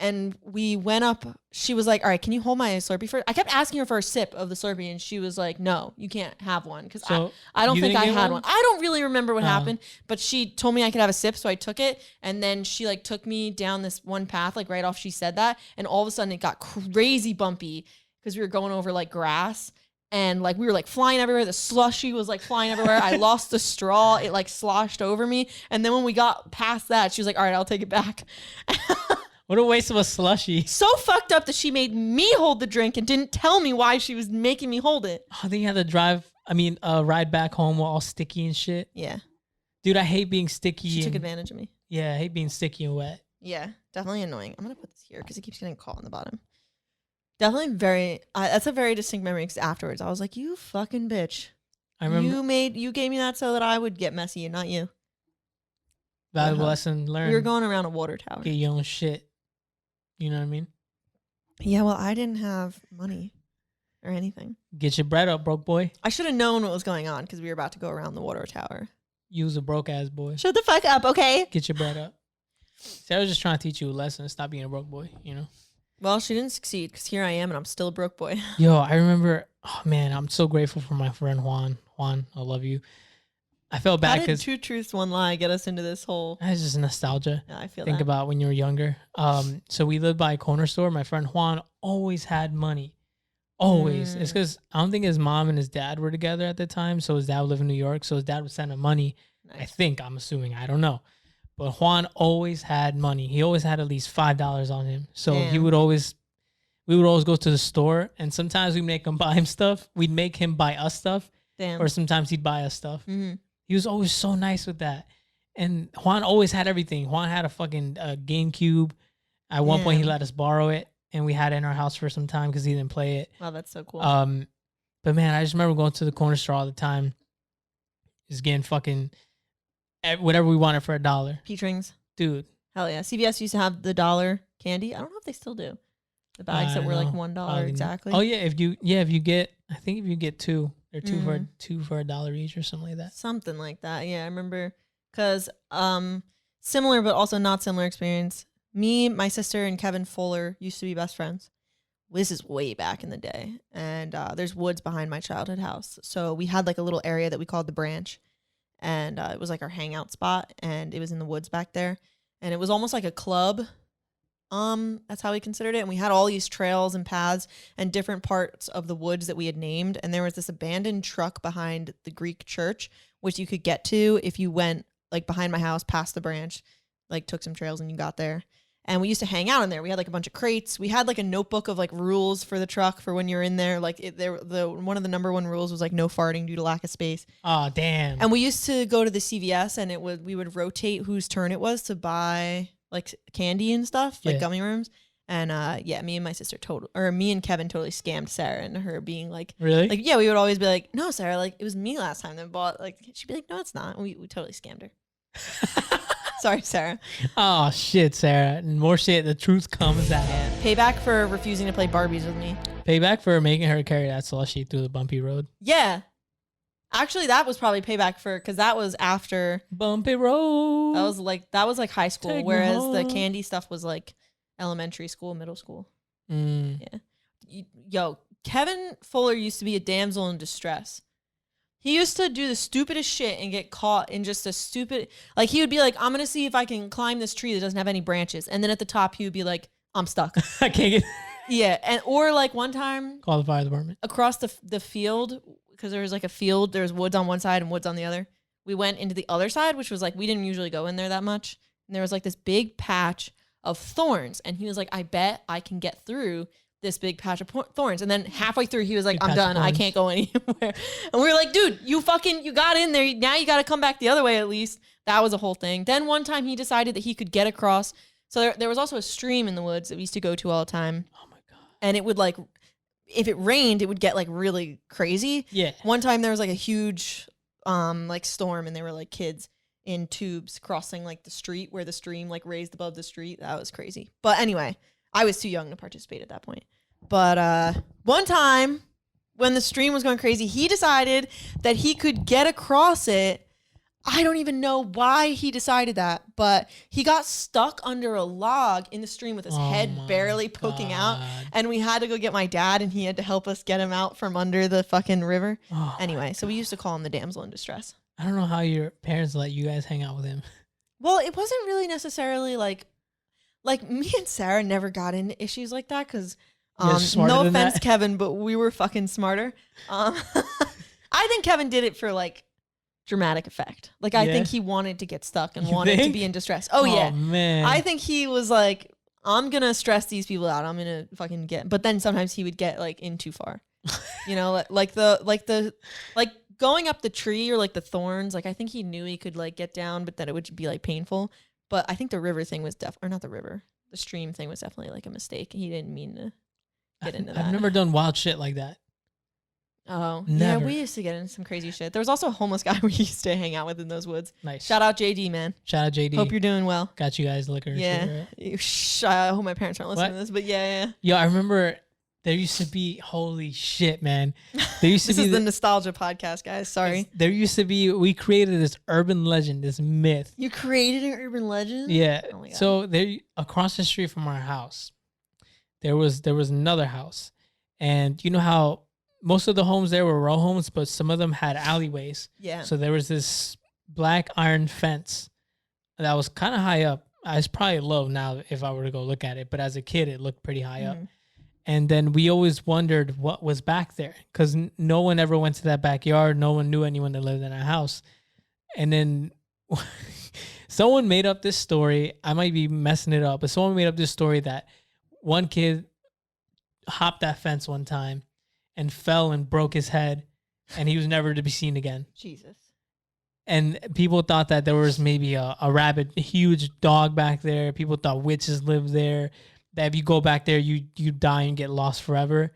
And we went up. She was like, all right, can you hold my Slurpee first? I kept asking her for a sip of the Slurpee, and she was like, no, you can't have one. Because I don't think I had one. I don't really remember what happened, but she told me I could have a sip, so I took it. And then she like took me down this one path, like right off she said that. And all of a sudden it got crazy bumpy because we were going over like grass. And like we were like flying everywhere. The slushie was like flying everywhere. I lost the straw. It like sloshed over me. And then when we got past that, she was like, all right, I'll take it back. What a waste of a slushie. So fucked up that she made me hold the drink and didn't tell me why she was making me hold it. I think you had to ride back home all sticky and shit. Yeah. Dude, I hate being sticky. She took advantage of me. Yeah, I hate being sticky and wet. Yeah, definitely annoying. I'm going to put this here because it keeps getting caught on the bottom. Definitely that's a very distinct memory because afterwards I was like, you fucking bitch. I remember. You gave me that so that I would get messy and not you. Valuable lesson learned. We were going around a water tower. Get your own shit. You know what I mean? Yeah, well, I didn't have money or anything. Get your bread up, broke boy. I should have known what was going on because we were about to go around the water tower. You was a broke ass boy. Shut the fuck up, okay? Get your bread up. Sarah's just trying to teach you a lesson. Stop being a broke boy, you know? Well, she didn't succeed because here I am and I'm still a broke boy. Yo, I remember, oh man, I'm so grateful for my friend Juan. Juan, I love you. I felt bad because Two truths, one lie get us into this whole. it's just nostalgia. Yeah, I feel Think that. about when you were younger. So we lived by a corner store. My friend Juan always had money. Always. It's because I don't think his mom and his dad were together at the time. So his dad would live in New York. So his dad would send him money. Nice. I'm assuming. I don't know. But Juan always had money. He always had at least $5 on him. So we would always go to the store, and sometimes we'd make him buy him stuff. We'd make him buy us stuff. Damn. Or sometimes he'd buy us stuff. Mm-hmm. He was always so nice with that. And Juan always had everything. Juan had a fucking GameCube. At one point, he let us borrow it, and we had it in our house for some time because he didn't play it. Wow, that's so cool. But man, I just remember going to the corner store all the time, just getting fucking whatever we wanted for $1. Peach rings. Dude. Hell yeah. CVS used to have the $1 candy. I don't know if they still do. The bags that were like $1 exactly. Oh yeah, if you get, I think if you get two, they're two for $1 each or something like that. Something like that. Yeah, I remember because similar but also not similar experience. Me, my sister, and Kevin Fuller used to be best friends. This is way back in the day, and there's woods behind my childhood house. So we had like a little area that we called the Branch, and it was like our hangout spot, and it was in the woods back there, and it was almost like a club. That's how we considered it. And we had all these trails and paths and different parts of the woods that we had named. And there was this abandoned truck behind the Greek church, which you could get to if you went like behind my house, past the Branch, like took some trails and you got there. And we used to hang out in there. We had like a bunch of crates. We had like a notebook of like rules for the truck for when you're in there. Like one of the number one rules was like no farting due to lack of space. Oh, damn. And we used to go to the CVS and we would rotate whose turn it was to buy like candy and stuff, like gummy worms. And me and my sister me and Kevin totally scammed Sarah and her being like, really? Like, yeah, we would always be like, no, Sarah, like it was me last time that bought, like, she'd be like, no, it's not. And we totally scammed her. Sorry, Sarah. Oh shit, Sarah. More shit. The truth comes out. Yeah. Payback for refusing to play Barbies with me. Payback for making her carry that slushie through the bumpy road. Yeah. Actually, that was probably payback because that was after bumpy road. That was like high school, whereas the candy stuff was like elementary school, middle school. Yeah. Yo, Kevin Fuller used to be a damsel in distress. He used to do the stupidest shit and get caught in just a stupid, like he would be like, I'm going to see if I can climb this tree that doesn't have any branches. And then at the top, he would be like, I'm stuck. I can't get. Yeah. Or like one time. Call the fire department. Across the field, because there was like a field, there was woods on one side and woods on the other. We went into the other side, which was like, we didn't usually go in there that much. And there was like this big patch of thorns. And he was like, I bet I can get through this big patch of thorns. And then halfway through, he was like, I'm done. I can't go anywhere. And we were like, dude, you got in there. Now you got to come back the other way at least. That was a whole thing. Then one time he decided that he could get across. So there was also a stream in the woods that we used to go to all the time. Oh my God. And it would like, if it rained, it would get like really crazy. Yeah. One time there was like a huge like storm and there were like kids in tubes crossing like the street where the stream like raised above the street. That was crazy. But anyway, I was too young to participate at that point. But one time when the stream was going crazy, he decided that he could get across it. I don't even know why he decided that, but he got stuck under a log in the stream with his head barely poking out. And we had to go get my dad and he had to help us get him out from under the fucking river. Anyway, so we used to call him the damsel in distress. I don't know how your parents let you guys hang out with him. Well, it wasn't really necessarily like me and Sarah never got into issues like that because no offense, Kevin, but we were fucking smarter. I think Kevin did it for like dramatic effect. Like I think he wanted to get stuck and wanted to be in distress. Oh yeah, man. I think he was like, I'm gonna stress these people out. I'm gonna fucking get. But then sometimes he would get like in too far. You know, like going up the tree or like the thorns. Like I think he knew he could like get down, but that it would be like painful. But I think the river thing was the stream thing was definitely like a mistake. He didn't mean to get into that. I've never done wild shit like that. Oh, never. Yeah, we used to get into some crazy shit. There was also a homeless guy we used to hang out with in those woods. Nice. Shout out JD, man. Shout out JD. Hope you're doing well. Got you guys liquor. Yeah. Shit, right? I hope my parents aren't listening to this, but yeah. Yo, I remember There used to be, holy shit, man. There used to This be is the nostalgia podcast, guys. Sorry. There used to be, we created this urban legend, this myth. You created an urban legend? Yeah. Oh my God. So there, across the street from our house, there was another house, and you know how most of the homes there were row homes, but some of them had alleyways. Yeah. So there was this black iron fence that was kind of high up. It's probably low now if I were to go look at it, but as a kid, it looked pretty high up. And then we always wondered what was back there because no one ever went to that backyard. No one knew anyone that lived in that house. And then someone made up this story. I might be messing it up, but someone made up this story that one kid hopped that fence one time and fell and broke his head, and he was never to be seen again. Jesus. And people thought that there was maybe a rabid, huge dog back there. People thought witches lived there. That if you go back there, you die and get lost forever.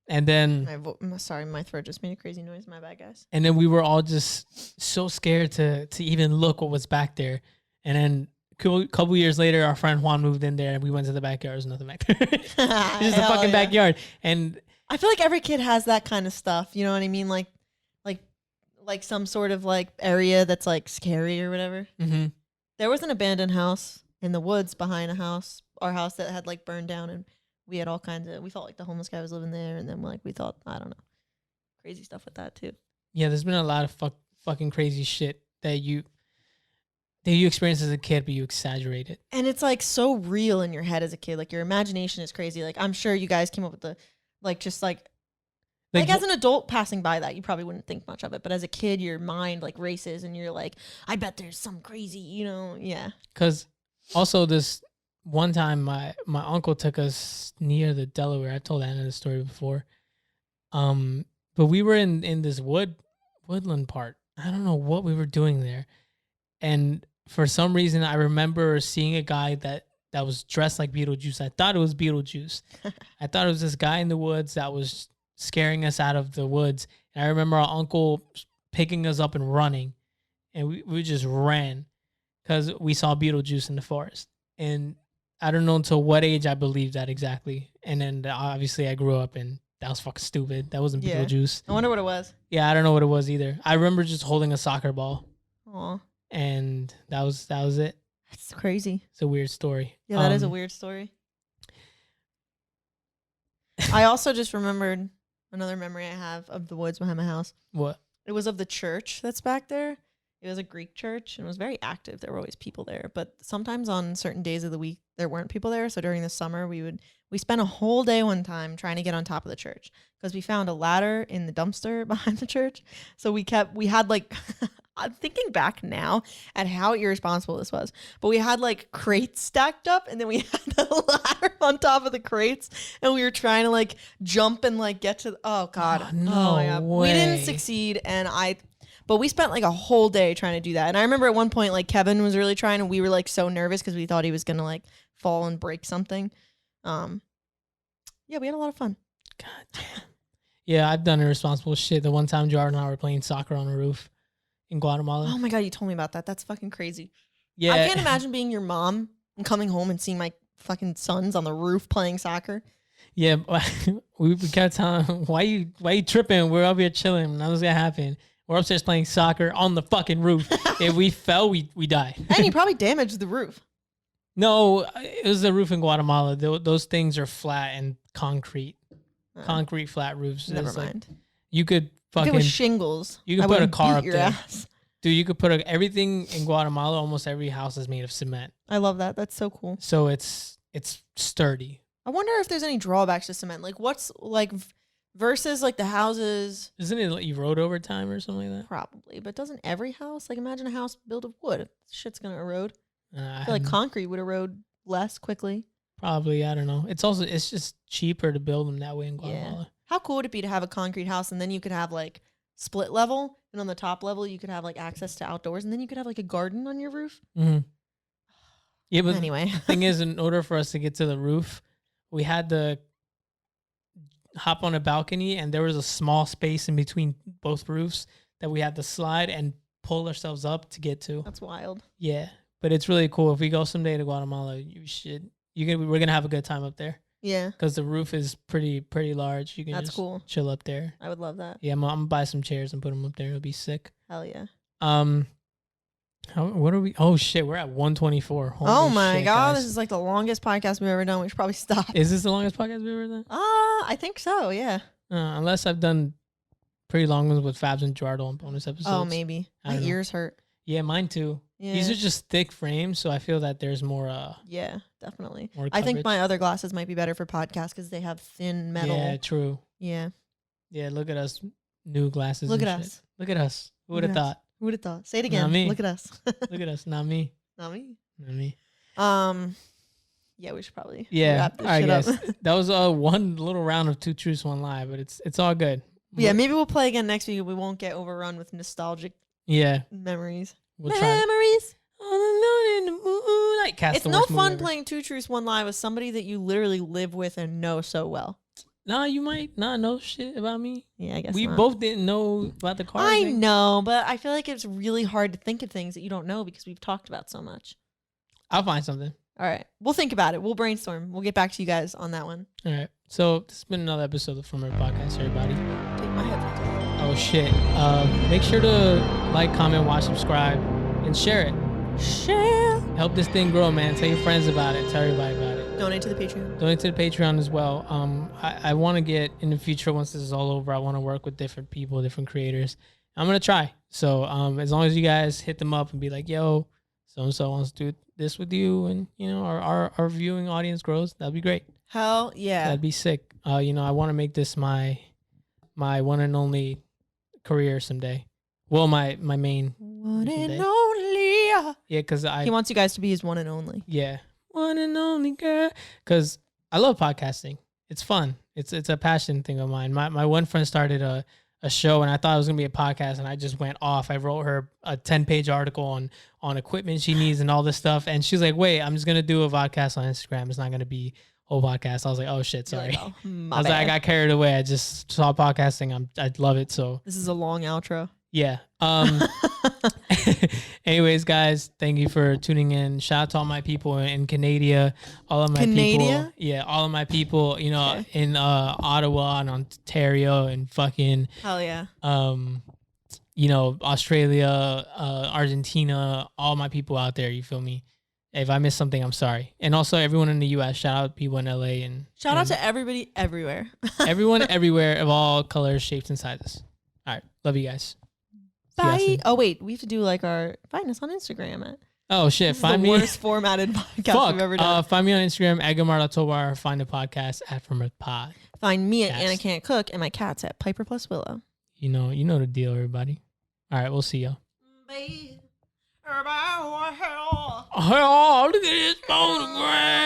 And then, sorry, my throat just made a crazy noise. My bad, guys. And then we were all just so scared to even look what was back there. And then a couple years later, our friend Juan moved in there, and we went to the backyard. There's nothing back there. It's just a fucking backyard. And I feel like every kid has that kind of stuff. You know what I mean? Like some sort of like area that's like scary or whatever. Mm-hmm. There was an abandoned house in the woods behind our house that had like burned down, and we had all kinds of, we thought like the homeless guy was living there, and then like we thought, I don't know, crazy stuff with that too. Yeah, there's been a lot of fucking crazy shit that you experience as a kid, but you exaggerate it. And it's like so real in your head as a kid. Like your imagination is crazy. Like I'm sure you guys came up with the like as an adult passing by that, you probably wouldn't think much of it. But as a kid, your mind like races and you're like, I bet there's some crazy, yeah. Because also this one time my uncle took us near the Delaware. I told Anna the story before. But we were in this woodland part. I don't know what we were doing there. And for some reason, I remember seeing a guy that was dressed like Beetlejuice. I thought it was Beetlejuice. I thought it was this guy in the woods that was scaring us out of the woods. And I remember our uncle picking us up and running. And we just ran because we saw Beetlejuice in the forest. And I don't know until what age I believed that exactly. And then obviously I grew up and that was fucking stupid. That wasn't Beetlejuice. I wonder what it was. Yeah, I don't know what it was either. I remember just holding a soccer ball. Aw. And that was it. That's crazy. It's a weird story. Yeah, that is a weird story. I also just remembered another memory I have of the woods behind my house. What? It was of the church that's back there. It was a Greek church and it was very active. There were always people there, but sometimes on certain days of the week there weren't people there. So during the summer we spent a whole day one time trying to get on top of the church because we found a ladder in the dumpster behind the church. So we had like I'm thinking back now at how irresponsible this was, but we had like crates stacked up and then we had a ladder on top of the crates and we were trying to like jump and like get to, oh God. Oh, no my God. way. We didn't succeed but we spent like a whole day trying to do that. And I remember at one point, like Kevin was really trying and we were like so nervous because we thought he was going to like fall and break something. Yeah, we had a lot of fun. God damn. Yeah, I've done irresponsible shit. The one time Jordan and I were playing soccer on a roof in Guatemala. Oh my God, you told me about that. That's fucking crazy. Yeah. I can't imagine being your mom and coming home and seeing my fucking sons on the roof playing soccer. Yeah, we kept telling him, why you tripping? We're up here chilling. Nothing's gonna happen. We're upstairs playing soccer on the fucking roof. If we fell, we die. And you probably damaged the roof. No, it was the roof in Guatemala. Those things are flat and concrete. Concrete flat roofs. Never mind. Like, you could fucking... If it was shingles, you could put a car up your there. Ass. Dude, you could put everything in Guatemala, almost every house is made of cement. I love that. That's so cool. So it's sturdy. I wonder if there's any drawbacks to cement. Like what's like versus like the houses. Isn't it like erode over time or something like that? Probably. But doesn't every house, like imagine a house built of wood. Shit's going to erode. I feel like concrete would erode less quickly. Probably. I don't know. It's just cheaper to build them that way in Guatemala. Yeah. How cool would it be to have a concrete house and then you could have like split level and on the top level you could have like access to outdoors and then you could have like a garden on your roof? Mm-hmm. Yeah, but anyway. The thing is, in order for us to get to the roof, we had to hop on a balcony and there was a small space in between both roofs that we had to slide and pull ourselves up to get to. That's wild. Yeah, but it's really cool. If we go someday to Guatemala, we're gonna have a good time up there. Yeah. Because the roof is pretty large. You can That's just cool. chill up there. I would love that. Yeah, I'm gonna buy some chairs and put them up there. It'll be sick. Hell yeah. What are we? Oh shit, we're at 124. Holy oh my shit, god, guys. this is like the longest podcast we've ever done. We should probably stop. Is this the longest podcast we've ever done? I think so. Yeah. Unless I've done pretty long ones with Fabs and Gerardo on bonus episodes. Oh, maybe. My ears hurt. Yeah, mine too. Yeah. These are just thick frames, so I feel that there's more. Yeah, definitely. More I think coverage. my other glasses might be better for podcasts because they have thin metal. Yeah, true. Yeah. Yeah, look at us, new glasses. Look and at shit. us. Look at us. Who would Look have at us. thought? Who would have thought? Say it again. Not me. Look at us. Look at us. Not me. Not me. Not me. Yeah, we should probably Yeah. wrap this All right, shit guys. up. That was one little round of 2 truths, 1 lie, but it's all good. Yeah, maybe we'll play again next week. We won't get overrun with nostalgic Yeah. memories. We'll try. Memories. All alone in the moonlight. Cast It's the no worst movie fun ever. playing 2 truths, 1 lie with somebody that you literally live with and know so well. Nah, you might not know shit about me. Yeah, I guess We not. both didn't know about the car. I thing. know, but I feel like it's really hard to think of things that you don't know because we've talked about so much. I'll find something. All right. We'll think about it. We'll brainstorm. We'll get back to you guys on that one. All right. So this has been another episode of From Our Podcast, everybody. Take my headphones off. Oh shit. Make sure to like, comment, watch, subscribe, and share it. Share. Help this thing grow, man. Tell your friends about it. Tell everybody about it. Donate to the Patreon. Donate to the Patreon as well. I want to get in the future, once this is all over, I want to work with different people, different creators. I'm gonna try. So as long as you guys hit them up and be like, yo, so and so wants to do this with you, and you know our viewing audience grows, that'd be great. Hell yeah. That'd be sick. I want to make this my one and only career someday. Well, my main One someday. and only. Yeah, because He wants you guys to be his one and only. yeah, one and only girl. Because I love podcasting. It's fun. It's a passion thing of mine. My one friend started a show, and I thought it was gonna be a podcast, and I just went off. I wrote her a 10-page article on equipment she needs and all this stuff, and she's like, "Wait, I'm just gonna do a podcast on Instagram. It's not gonna be whole podcast." I was like, "Oh shit, sorry." You're like, oh, my I was like, I bad. got carried away. I just saw podcasting. I love it. So This is a long outro. yeah. Anyways, guys, thank you for tuning in. Shout out to all my people in Canada, all of my people. Canada? Yeah, all of my people, Okay. in Ottawa and Ontario and fucking Hell yeah. Australia, Argentina, all my people out there, you feel me? If I missed something, I'm sorry. And also everyone in the US, shout out people in LA and Shout out to everybody everywhere. everyone everywhere of all colors, shapes, and sizes. All right. Love you guys. See y'all Bye. soon. Oh wait, we have to do like find us on Instagram at. Oh shit! This is Find the me. worst formatted podcast we've ever done. Find me on Instagram, Agamar.Tobar. Find the podcast at From a Pod. Find me at Yes. Anna Can't Cook and my cats at Piper plus Willow. You know the deal, everybody. All right, we'll see y'all. Bye. Everybody, what the hell? Oh, look at this photograph.